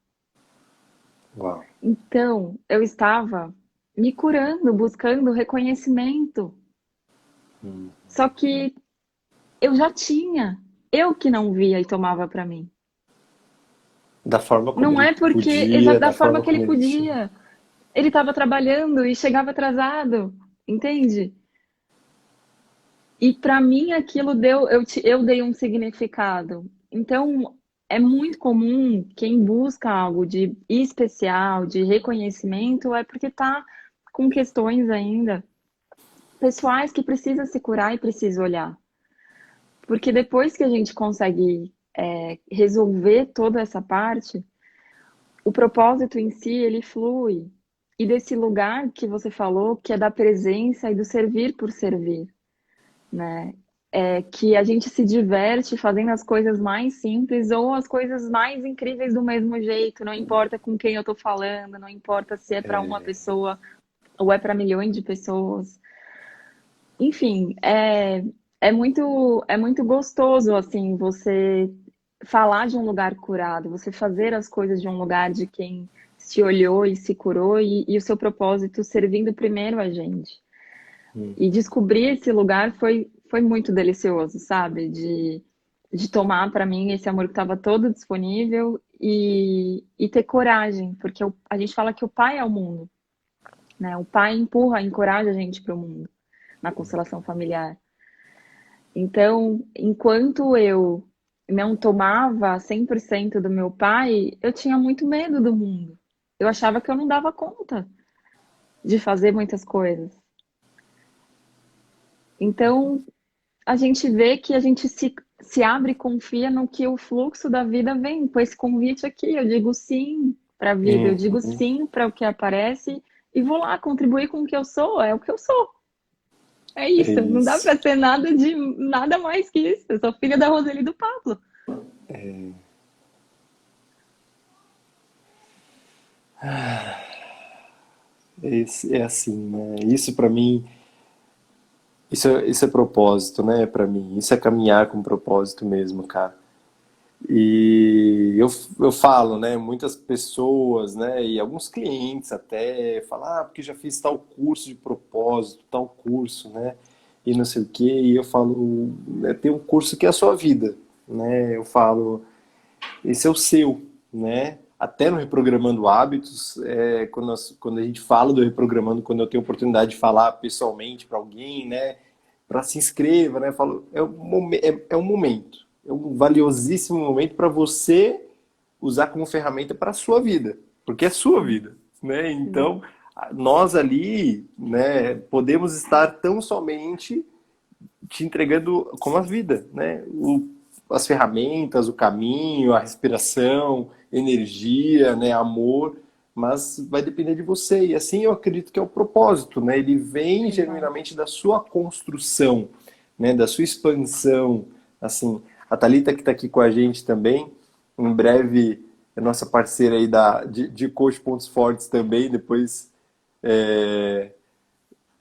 Uau. Então, eu estava me curando, buscando reconhecimento. Só que eu já tinha. Eu que não via e tomava para mim. Da forma como Não ele é porque, podia, da da forma forma que ele como ele tinha. podia. Ele estava trabalhando e chegava atrasado, entende? E para mim aquilo deu, eu dei um significado. Então, é muito comum quem busca algo de especial, de reconhecimento, é porque tá com questões ainda pessoais que precisa se curar e precisa olhar. Porque depois que a gente consegue resolver toda essa parte, o propósito em si, ele flui. E desse lugar que você falou, que é da presença e do servir por servir, né? É que a gente se diverte fazendo as coisas mais simples ou as coisas mais incríveis do mesmo jeito, não importa com quem eu tô falando, não importa se é para uma pessoa ou é para milhões de pessoas. Enfim, é muito gostoso, assim, você falar de um lugar curado, você fazer as coisas de um lugar de quem se olhou e se curou e o seu propósito servindo primeiro a gente. E descobrir esse lugar foi muito delicioso, sabe? De tomar para mim esse amor que estava todo disponível e ter coragem, porque a gente fala que o pai é o mundo, né? O pai empurra, encoraja a gente para o mundo na constelação familiar. Então, enquanto eu não tomava 100% do meu pai, eu tinha muito medo do mundo. Eu achava que eu não dava conta de fazer muitas coisas. Então, a gente vê que a gente se abre e confia no que o fluxo da vida vem. Com esse convite aqui, eu digo sim para a vida, eu digo Uhum. sim para o que aparece e vou lá contribuir com o que eu sou, é o que eu sou. É É isso, não dá isso. para ser nada de nada mais que isso. Eu sou filha da Roseli e do Pablo. É assim, né? Isso pra mim, isso é propósito, né? Pra mim, isso é caminhar com propósito mesmo, cara. E eu falo, né? Muitas pessoas, né? E alguns clientes até falam, ah, porque já fiz tal curso de propósito, tal curso, né? E não sei o quê. E eu falo, né, tem um curso que é a sua vida, né? Eu falo, esse é o seu, né? Até no Reprogramando Hábitos, quando a gente fala do Reprogramando, quando eu tenho oportunidade de falar pessoalmente para alguém, né? Para se inscreva, né? Eu falo, é um momento, é um valiosíssimo momento para você usar como ferramenta para a sua vida, porque é sua Sim, vida, né? sim, Então, nós ali, né, podemos estar tão somente te entregando como a vida, né? As ferramentas, o caminho, a respiração, energia, né? Amor, mas vai depender de você. E assim eu acredito que é o propósito, né? Ele vem exato. genuinamente da sua construção, né? Da sua expansão. Assim, a Thalita que está aqui com a gente também, em breve é nossa parceira aí de Coach Pontos Fortes também, depois é,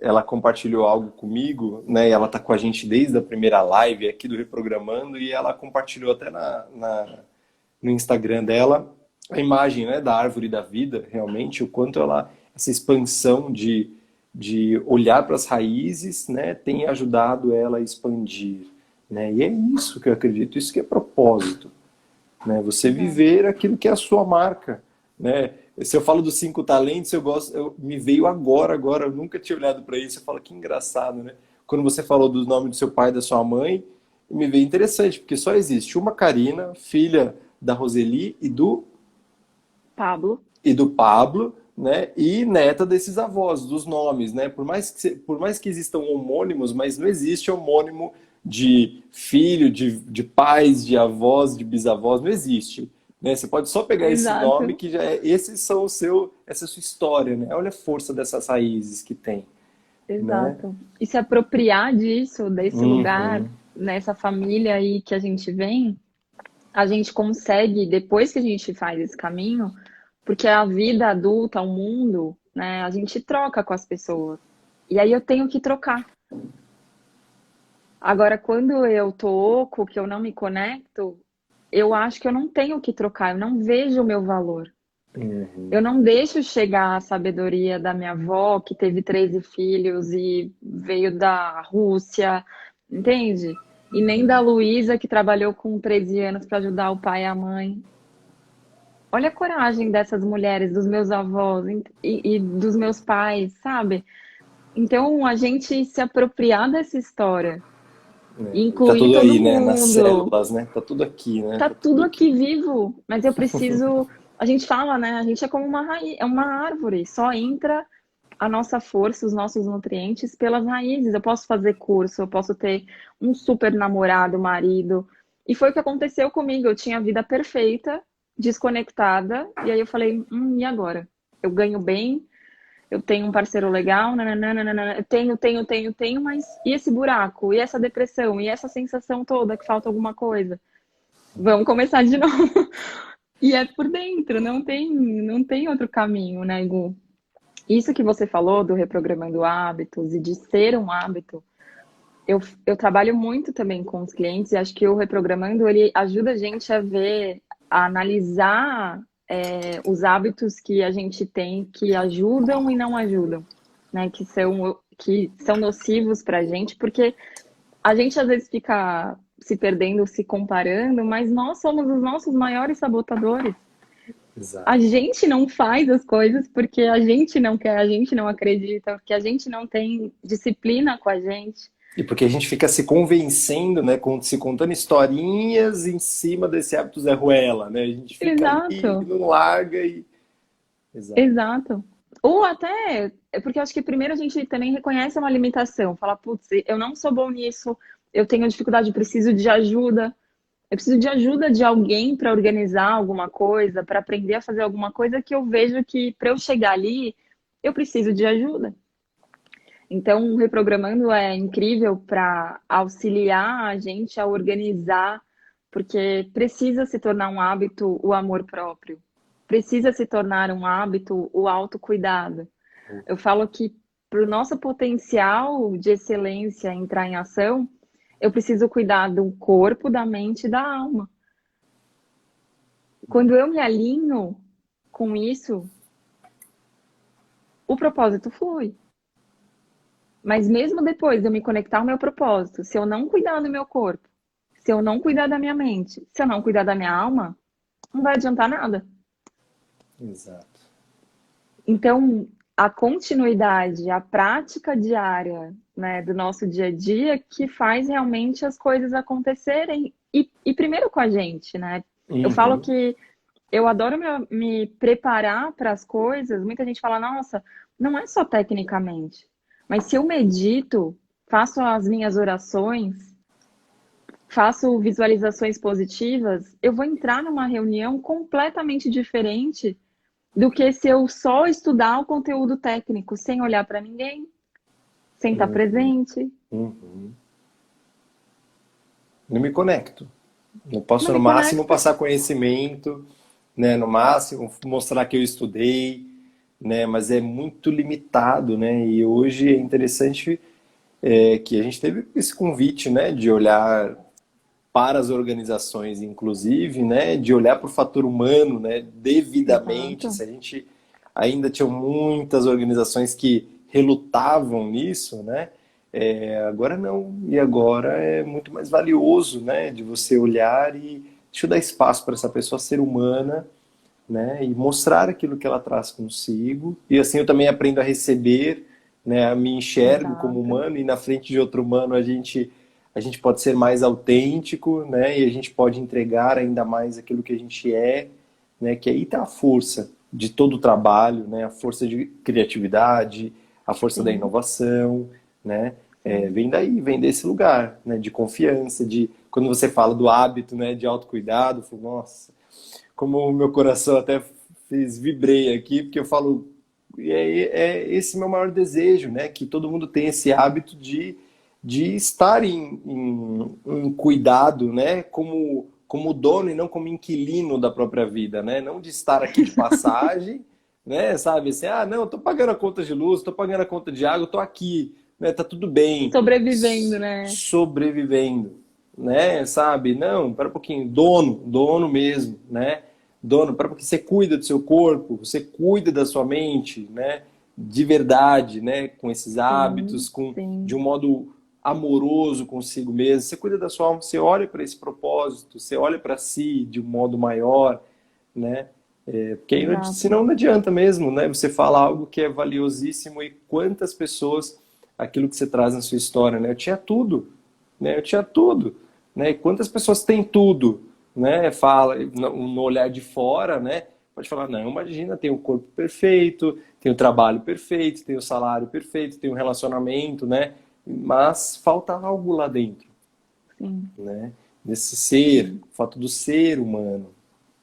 ela compartilhou algo comigo, né? E ela tá com a gente desde a primeira live aqui do Reprogramando e ela compartilhou até no Instagram dela a imagem, né, da árvore da vida, realmente, o quanto essa expansão de olhar para as raízes, né, tem ajudado ela a expandir, né? E é isso que eu acredito, isso que é propósito, né? Você Exato. viver aquilo que é a sua marca, né? Se eu falo dos 5 talentos, eu gosto, me veio agora, eu nunca tinha olhado para isso. Eu falo que engraçado, né? Quando você falou do nome do seu pai e da sua mãe, me veio interessante, porque só existe uma Karina, filha da Roseli Pablo, e do Pablo, né? E neta desses avós, dos nomes, né? Por mais que existam homônimos, mas não existe homônimo de filho, de pais, de avós, de bisavós, não existe. Né? Você pode só pegar esse nome exato, que já é, esses são o seu, essa é a sua história, né? Olha a força dessas raízes que tem, né? exato. E se apropriar disso, desse lugar, Uhum. nessa família aí que a gente vem, a gente consegue, depois que a gente faz esse caminho, porque a vida adulta, o mundo, né, a gente troca com as pessoas. E aí eu tenho que trocar. Agora, quando eu tô oco, que eu não me conecto, eu acho que eu não tenho que trocar, eu não vejo o meu valor. Eu Uhum. não deixo chegar a sabedoria da minha avó, que teve 13 filhos e veio da Rússia, entende? E nem da Luísa, que trabalhou com 13 anos para ajudar o pai e a mãe. Olha a coragem dessas mulheres, dos meus avós e dos meus pais, sabe? Então, a gente se apropriar dessa história, e E tá incluir tudo todo aí, né? Nas mundo. células, né? Tá tudo aqui, né? Tá Tá tudo tudo aqui. aqui vivo, mas eu preciso. A gente fala, né? A gente é como uma raiz, é uma árvore, só entra a nossa força, os nossos nutrientes pelas raízes. Eu posso fazer curso, eu posso ter um super namorado, marido. E foi o que aconteceu comigo. Eu tinha a vida perfeita, desconectada, e aí eu falei, e agora? Eu ganho bem, eu tenho um parceiro legal, nananana, eu tenho, mas e esse buraco? E essa depressão? E essa sensação toda que falta alguma coisa? Vamos começar de novo. E é por dentro, não tem outro caminho, né, Gu? Isso que você falou do reprogramando hábitos e de ser um hábito, eu trabalho muito também com os clientes e acho que o reprogramando ele ajuda a gente a ver, a analisar os hábitos que a gente tem que ajudam e não ajudam, né? Que são nocivos para a gente, porque a gente às vezes fica se perdendo, se comparando, mas nós somos os nossos maiores sabotadores. A Exato. gente não faz as coisas porque a gente não quer, a gente não acredita, porque a gente não tem disciplina com a gente. E porque a gente fica se convencendo, né? Se contando historinhas em cima desse hábito Zé Ruela, né? A gente fica ali e Exato, não larga e. Exato. exato. Ou até, porque eu acho que primeiro a gente também reconhece uma limitação, fala, putz, eu não sou bom nisso, eu tenho dificuldade, eu preciso de ajuda. Eu preciso de ajuda de alguém para organizar alguma coisa, para aprender a fazer alguma coisa que eu vejo que para eu chegar ali, eu preciso de ajuda. Então, o reprogramando é incrível para auxiliar a gente a organizar, porque precisa se tornar um hábito o amor próprio, precisa se tornar um hábito o autocuidado. Eu falo que para o nosso potencial de excelência entrar em ação, eu preciso cuidar do corpo, da mente e da alma. Quando eu me alinho com isso, o propósito flui. Mas mesmo depois de eu me conectar ao meu propósito, se eu não cuidar do meu corpo, se eu não cuidar da minha mente, se eu não cuidar da minha alma, não vai adiantar nada. Exato. Então, a continuidade, a prática diária, né, do nosso dia a dia que faz realmente as coisas acontecerem e primeiro com a gente, né? Eu falo Uhum. que eu adoro me preparar para as coisas. Muita gente fala, nossa, não é só tecnicamente, mas se eu medito, faço as minhas orações, faço visualizações positivas, eu vou entrar numa reunião completamente diferente do que se eu só estudar o conteúdo técnico sem olhar para ninguém, sem estar Uhum. presente, Uhum. Não me conecto. Eu não posso, no me máximo, conecto. passar conhecimento, né? No máximo, mostrar que eu estudei, né? Mas é muito limitado, né? E hoje é interessante que a gente teve esse convite, né? De olhar para as organizações, inclusive, né? De olhar para o fator humano, né? Devidamente. Exato. Se a gente ainda tinha muitas organizações que relutavam nisso, né? Agora não. E agora é muito mais valioso, né? De você olhar e deixa eu dar espaço para essa pessoa ser humana, né? E mostrar aquilo que ela traz consigo. E assim eu também aprendo a receber, né? Me enxergo como Exato. humano e na frente de outro humano a gente pode ser mais autêntico, né? E a gente pode entregar ainda mais aquilo que a gente é, né? Que aí está a força de todo o trabalho, né? A força de criatividade, a força da Sim, inovação, né? sim. Vem daí, vem desse lugar, né? De confiança, de quando você fala do hábito, né? De autocuidado, eu falo, nossa, como o meu coração até fez, vibrei aqui, porque eu falo, é esse meu maior desejo, né? Que todo mundo tenha esse hábito de estar em cuidado, né? Como dono e não como inquilino da própria vida, né? Não de estar aqui de passagem, né? Sabe assim, ah, não, eu tô pagando a conta de luz, tô pagando a conta de água, eu tô aqui, né? Tá tudo bem, Sobrevivendo, né? sobrevivendo, né? Sabe? Não, para um pouquinho, dono mesmo, né? Dono, para porque você cuida do seu corpo, você cuida da sua mente, né? De verdade, né? Com esses Sim, hábitos, de sim, um modo amoroso consigo mesmo. Você cuida da sua alma, você olha para esse propósito, você olha para si de um modo maior, né? Porque aí exato. senão não adianta mesmo, né? Você fala algo que é valiosíssimo e quantas pessoas aquilo que você traz na sua história, né? Eu tinha tudo, né? Eu tinha tudo, né? E quantas pessoas têm tudo, né? Fala no olhar de fora, né? Pode falar, não, imagina, tem o corpo perfeito, tem o trabalho perfeito, tem o salário perfeito, tem o relacionamento, né? Mas falta algo lá dentro, Sim, né? Desse ser, sim, falta do ser humano,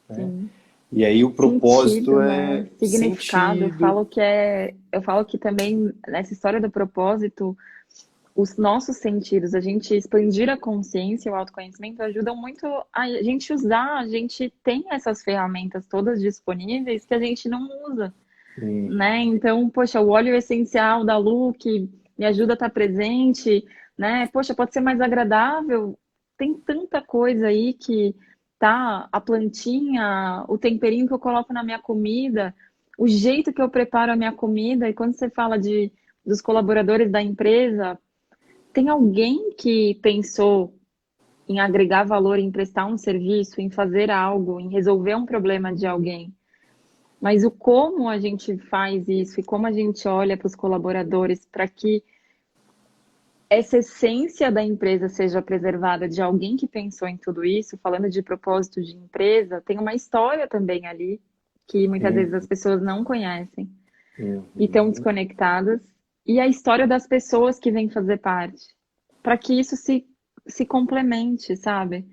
né? sim. E aí o propósito Sentido, né? é Significado. sentido. Eu falo que também nessa história do propósito, os nossos sentidos, a gente expandir a consciência, o autoconhecimento ajudam muito a gente usar, a gente tem essas ferramentas todas disponíveis que a gente não usa, né? Uhum. Então, poxa, o óleo essencial da Lu que me ajuda a estar presente, né? Poxa, pode ser mais agradável. Tem tanta coisa aí que tá a plantinha, o temperinho que eu coloco na minha comida, o jeito que eu preparo a minha comida. E quando você fala de dos colaboradores da empresa, tem alguém que pensou em agregar valor, em prestar um serviço, em fazer algo, em resolver um problema de alguém. Mas o como a gente faz isso e como a gente olha para os colaboradores para que essa essência da empresa seja preservada de alguém que pensou em tudo isso, falando de propósito de empresa, tem uma história também ali que muitas vezes as Uhum. pessoas não conhecem e estão Uhum. desconectadas, e a história das pessoas que vêm fazer parte, para que isso se complemente, sabe?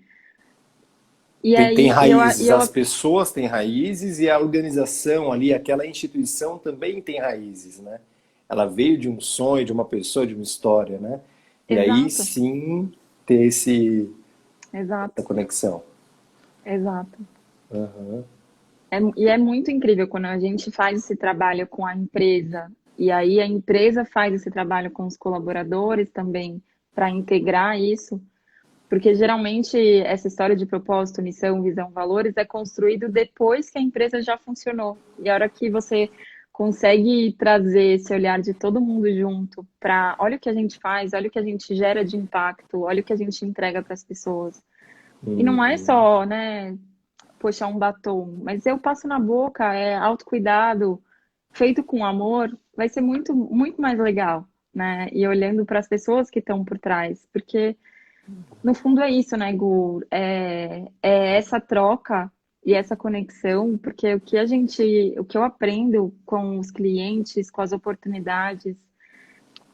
E Tem aí raízes, as pessoas têm raízes e a organização ali, aquela instituição também tem raízes, né? Ela veio de um sonho, de uma pessoa, de uma história, né? E aí exato, sim ter exato, essa conexão. exato. Aham. E é muito incrível quando a gente faz esse trabalho com a empresa, e aí a empresa faz esse trabalho com os colaboradores também, para integrar isso, porque geralmente essa história de propósito, missão, visão, valores é construído depois que a empresa já funcionou. E a hora que você consegue trazer esse olhar de todo mundo junto para, olha o que a gente faz, olha o que a gente gera de impacto, olha o que a gente entrega para as pessoas. E não é Uhum. só, né, puxar um batom, mas eu passo na boca, é autocuidado, feito com amor, vai ser muito, muito mais legal, né? E olhando para as pessoas que estão por trás, porque no fundo é isso, né, Gu? É essa troca e essa conexão, porque o que eu aprendo com os clientes, com as oportunidades,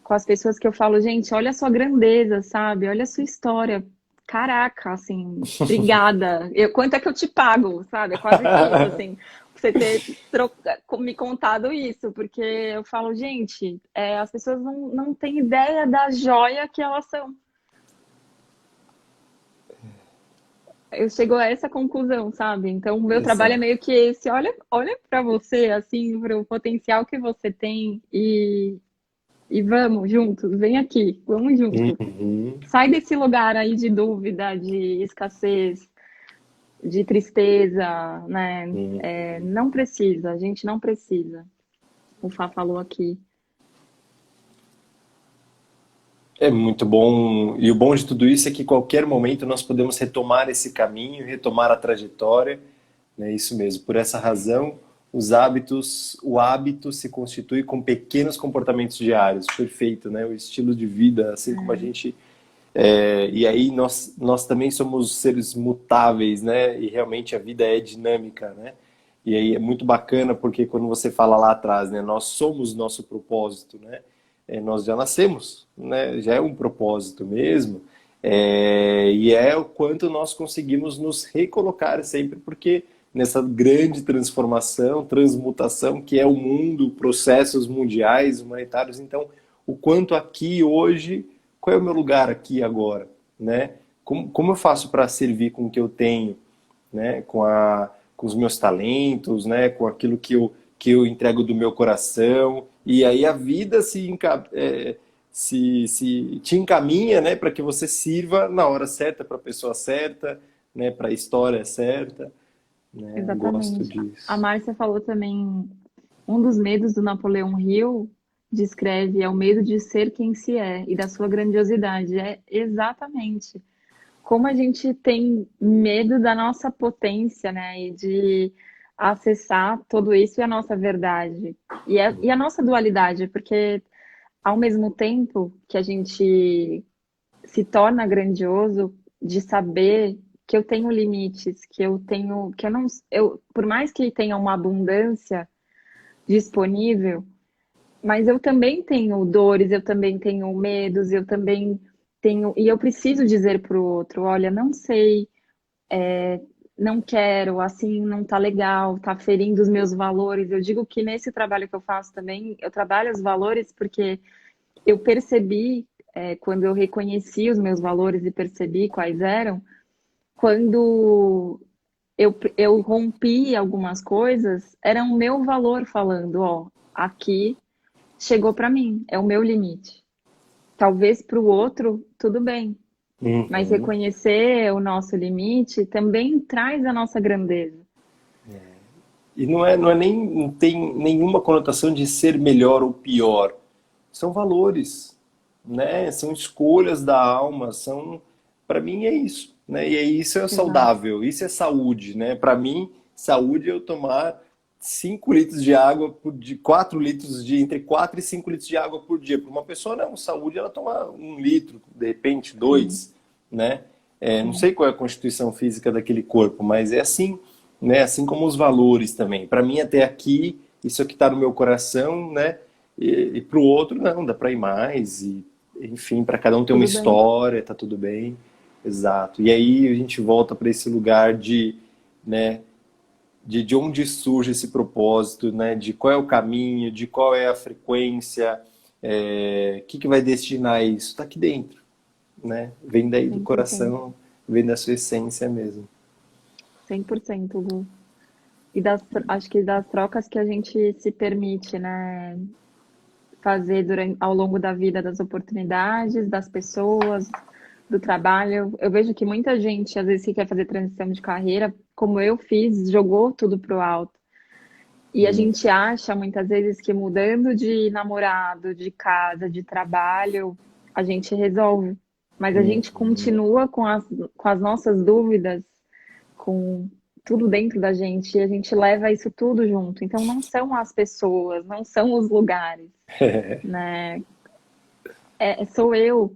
com as pessoas que eu falo, gente, olha a sua grandeza, sabe? Olha a sua história. Caraca, assim, obrigada. Quanto é que eu te pago, sabe? É quase que isso, assim, pra você ter me contado isso, porque eu falo, gente, as pessoas não têm ideia da joia que elas são. Eu chego a essa conclusão, sabe? Então, o meu trabalho é Exato. meio que esse, olha para você, assim, para o potencial que você tem e vamos juntos, vem aqui, vamos juntos. Uhum. Sai desse lugar aí de dúvida, de escassez, de tristeza, né? Uhum. Não precisa, a gente não precisa. O Fá falou aqui. É muito bom. E o bom de tudo isso é que qualquer momento nós podemos retomar esse caminho, retomar a trajetória, É isso mesmo. Por essa razão, os hábitos, o hábito se constitui com pequenos comportamentos diários. Perfeito, né? O estilo de vida, assim como a gente e aí nós também somos seres mutáveis, né? E realmente a vida é dinâmica, né? E aí é muito bacana porque quando você fala lá atrás, né? Nós somos nosso propósito, né? Nós já nascemos, né? Já é um propósito mesmo. E é o quanto nós conseguimos nos recolocar sempre, porque nessa grande transformação, transmutação que é o mundo, processos mundiais, humanitários, então o quanto aqui hoje, qual é o meu lugar aqui e agora, né? Como eu faço para servir com o que eu tenho, né? Com os meus talentos, né? Com aquilo que eu entrego do meu coração. E aí a vida se te encaminha, né? Para que você sirva na hora certa, para a pessoa certa, né? Para a história certa, né? Gosto Exatamente. A disso. Márcia falou também, um dos medos do Napoleão Hill descreve é o medo de ser quem se é e da sua grandiosidade. É exatamente como a gente tem medo da nossa potência, né? E de acessar tudo isso e a nossa verdade. E a nossa dualidade, porque ao mesmo tempo que a gente se torna grandioso de saber que eu tenho limites, que eu tenho, que eu não, eu, por mais que tenha uma abundância disponível, mas eu também tenho dores, eu também tenho medos, eu também tenho, e eu preciso dizer para o outro, olha, não sei, não quero, assim não tá legal, tá ferindo os meus valores. Eu digo que nesse trabalho que eu faço também, eu trabalho os valores porque eu percebi, quando eu reconheci os meus valores e percebi quais eram, quando eu rompi algumas coisas, era o meu valor falando, ó, aqui chegou para mim, é o meu limite. Talvez para o outro, tudo bem, mas Uhum. reconhecer o nosso limite também traz a nossa grandeza. E não é nem, não tem nenhuma conotação de ser melhor ou pior. São valores, né? São escolhas da alma, são, para mim é isso, né? E aí isso é Exato. saudável, isso é saúde, né? Para mim, saúde é eu tomar 5 litros de água por dia, 4 litros de entre 4 e 5 litros de água por dia. Para uma pessoa não, saúde ela toma 1 litro, de repente Sim, dois, né? Não sim. sei qual é a constituição física daquele corpo, mas é assim, né? Assim como os valores também. Para mim até aqui, isso aqui está no meu coração, né? E para o outro, não, dá para ir mais. E, enfim, para cada um ter uma Tudo bem. história, tá tudo bem. Exato. E aí a gente volta para esse lugar né, de onde surge esse propósito, né? De qual é o caminho, de qual é a frequência, o que vai destinar isso? Está aqui dentro, né? Vem daí do 100%. coração, vem da sua essência mesmo. 100%, Lu. E acho que das trocas que a gente se permite, né, fazer ao longo da vida, das oportunidades, das pessoas, do trabalho. Eu vejo que muita gente, às vezes, que quer fazer transição de carreira, como eu fiz, jogou tudo pro alto. E a Hum, gente acha, muitas vezes, que mudando de namorado, de casa, de trabalho, a gente resolve. Mas a hum, gente continua com as nossas dúvidas, com tudo dentro da gente, e a gente leva isso tudo junto. Então, não são as pessoas, não são os lugares, né? Sou eu.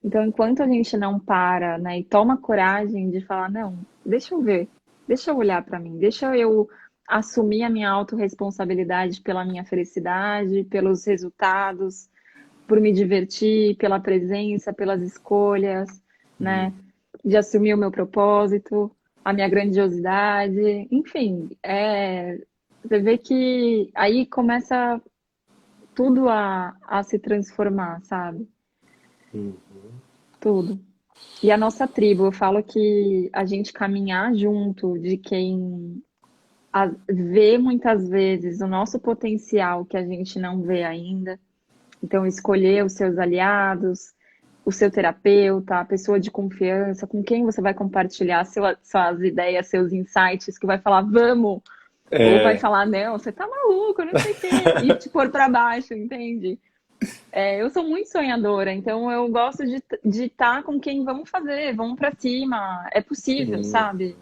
Então, enquanto a gente não para, né, e toma coragem de falar, não, deixa eu ver, deixa eu olhar para mim, deixa eu assumir a minha autorresponsabilidade pela minha felicidade, pelos resultados, por me divertir, pela presença, pelas escolhas, né, de assumir o meu propósito, a minha grandiosidade, enfim, você vê que aí começa tudo a se transformar, sabe? hum. Tudo. E a nossa tribo, eu falo que a gente caminhar junto de quem vê muitas vezes o nosso potencial que a gente não vê ainda. Então, escolher os seus aliados, o seu terapeuta, a pessoa de confiança, com quem você vai compartilhar suas ideias, seus insights, que vai falar, vamos, ou vai É, falar, não, você tá maluco, não sei o quê, e te pôr pra baixo, entende? Eu sou muito sonhadora, então eu gosto de estar com quem vamos fazer, vamos pra cima, é possível, hum. sabe?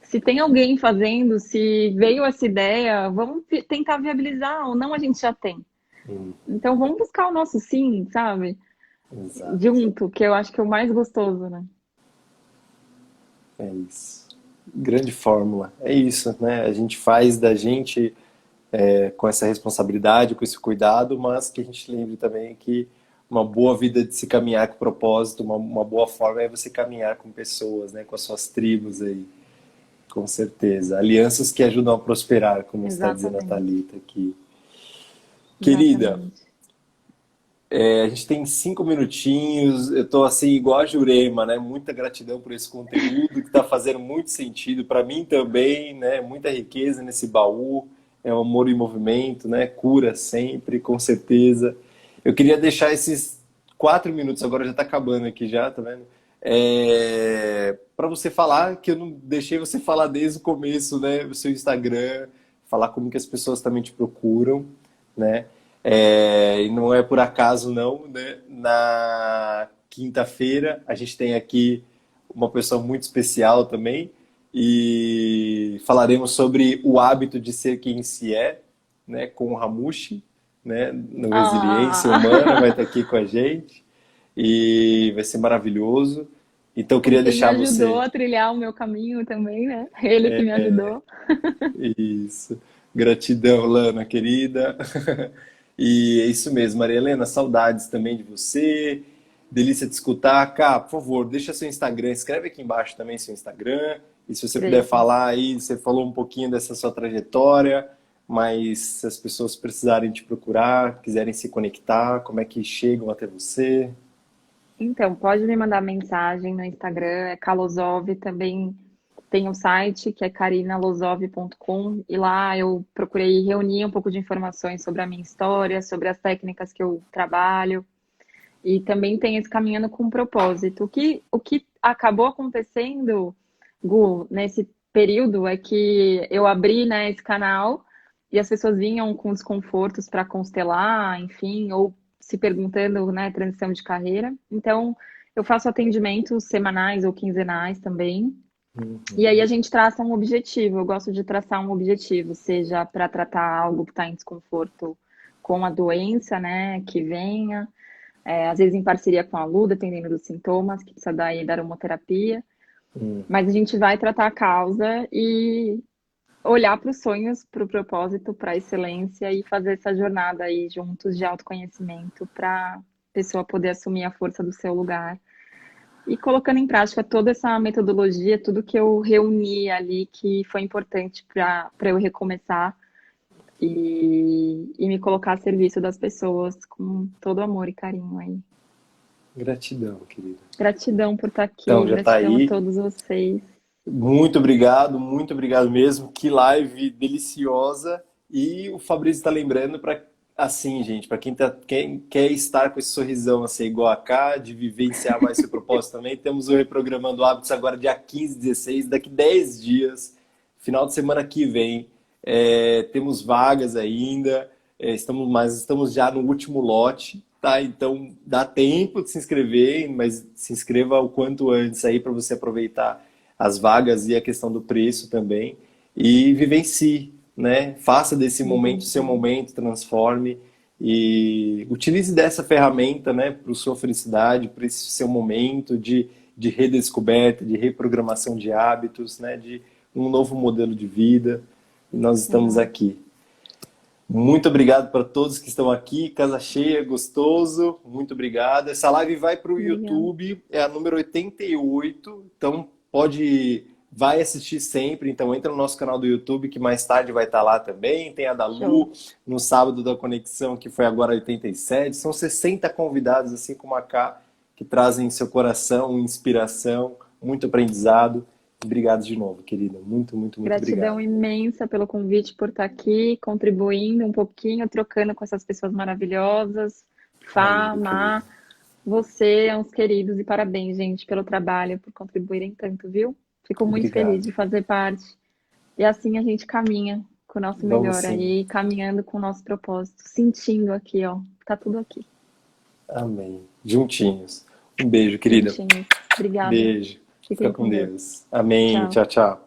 Se tem alguém fazendo, se veio essa ideia, vamos tentar viabilizar, ou não a gente já tem. Hum, Então vamos buscar o nosso sim, sabe? exato. Junto, que eu acho que é o mais gostoso, né? É isso. Grande fórmula. É isso, né? A gente faz da gente com essa responsabilidade, com esse cuidado, mas que a gente lembre também que uma boa vida de se caminhar com propósito, uma boa forma é você caminhar com pessoas, né? Com as suas tribos aí, com certeza. Alianças que ajudam a prosperar, como está dizendo a Exatamente, Thalita aqui. Querida, exatamente. a gente tem 5 minutinhos, eu tô assim, igual a Jurema, né? Muita gratidão por esse conteúdo que está fazendo muito sentido para mim também, né? Muita riqueza nesse baú, é um amor em movimento, né? Cura sempre, com certeza. Eu queria deixar esses 4 minutos, agora já está acabando aqui já, tá vendo? Para você falar, que eu não deixei você falar desde o começo, né? O seu Instagram, falar como que as pessoas também te procuram, né? E não é por acaso não, né? Na quinta-feira a gente tem aqui uma pessoa muito especial também e falaremos sobre o hábito de ser quem se é, né? Com o Ramushi, né? No Resiliência Humana vai Ah, estar aqui com a gente e vai ser maravilhoso. Então eu queria porque me deixar ajudou você a trilhar o meu caminho também, né? Ele que me ajudou. isso. Gratidão, Lana, querida. E é isso mesmo, Maria Helena, saudades também de você. Delícia de escutar. Cá, por favor, deixa seu Instagram, escreve aqui embaixo também seu Instagram. E se você puder Escrevo. falar aí, você falou um pouquinho dessa sua trajetória, mas se as pessoas precisarem te procurar, quiserem se conectar, como é que chegam até você? Então, pode me mandar mensagem no Instagram, é Kalozov, também tem um site que é karinalozov.com e lá eu procurei reunir um pouco de informações sobre a minha história, sobre as técnicas que eu trabalho e também tem esse Caminhando com Propósito. O que acabou acontecendo, Gu, nesse período é que eu abri, né, esse canal e as pessoas vinham com desconfortos para constelar, enfim, ou se perguntando, né, transição de carreira. Então, eu faço atendimentos semanais ou quinzenais também. E aí a gente traça um objetivo. Eu gosto de traçar um objetivo, seja para tratar algo que está em desconforto com a doença, né, que venha, às vezes em parceria com a Lu, dependendo dos sintomas, que precisa dar aromaterapia. Mas a gente vai tratar a causa e olhar para os sonhos, para o propósito, para a excelência e fazer essa jornada aí juntos de autoconhecimento para a pessoa poder assumir a força do seu lugar. E colocando em prática toda essa metodologia, tudo que eu reuni ali que foi importante para eu recomeçar e me colocar a serviço das pessoas com todo amor e carinho aí. Gratidão, querida. Gratidão por estar aqui, Então, já está gratidão a aí. todos vocês. Muito obrigado mesmo. Que live deliciosa. E o Fabrício está lembrando para assim, gente, para quem quer estar com esse sorrisão assim, igual a cá, de vivenciar mais seu propósito também, temos o Reprogramando Hábitos agora dia 15, 16, daqui 10 dias, final de semana que vem. Temos vagas ainda, mas estamos já no último lote, tá? Então dá tempo de se inscrever, mas se inscreva o quanto antes aí para você aproveitar as vagas e a questão do preço também. E vivencie, né? Faça desse momento seu Vivenciei. momento, transforme e utilize dessa ferramenta, né, para a sua felicidade, para esse seu momento de redescoberta, de reprogramação de hábitos, né, de um novo modelo de vida. E nós estamos Exato. aqui. Muito obrigado para todos que estão aqui. Casa cheia, gostoso. Muito obrigado. Essa live vai para o Obrigada. YouTube, é a número 88. Então vai assistir sempre. Então entra no nosso canal do YouTube, que mais tarde vai estar lá também. Tem a da Show. Lu, no sábado da Conexão, que foi agora 87. São 60 convidados, assim como a Cá, que trazem em seu coração inspiração, muito aprendizado. Obrigado de novo, querida. Muito, muito, muito Gratidão obrigado. imensa pelo convite, por estar aqui, contribuindo um pouquinho, trocando com essas pessoas maravilhosas. Fá, Valeu, querida. Má, você é uns queridos e parabéns, gente, pelo trabalho, por contribuírem tanto, viu? Fico muito feliz Obrigado. de fazer parte. E assim a gente caminha com o nosso Vamos melhor sim. aí, caminhando com o nosso propósito, sentindo aqui, ó, tá tudo aqui, Amém. Juntinhos. Um beijo, querida. juntinhos. Obrigada. Beijo. Fica Fiquem com com Deus. Deus. Amém. Tchau. Tchau, tchau.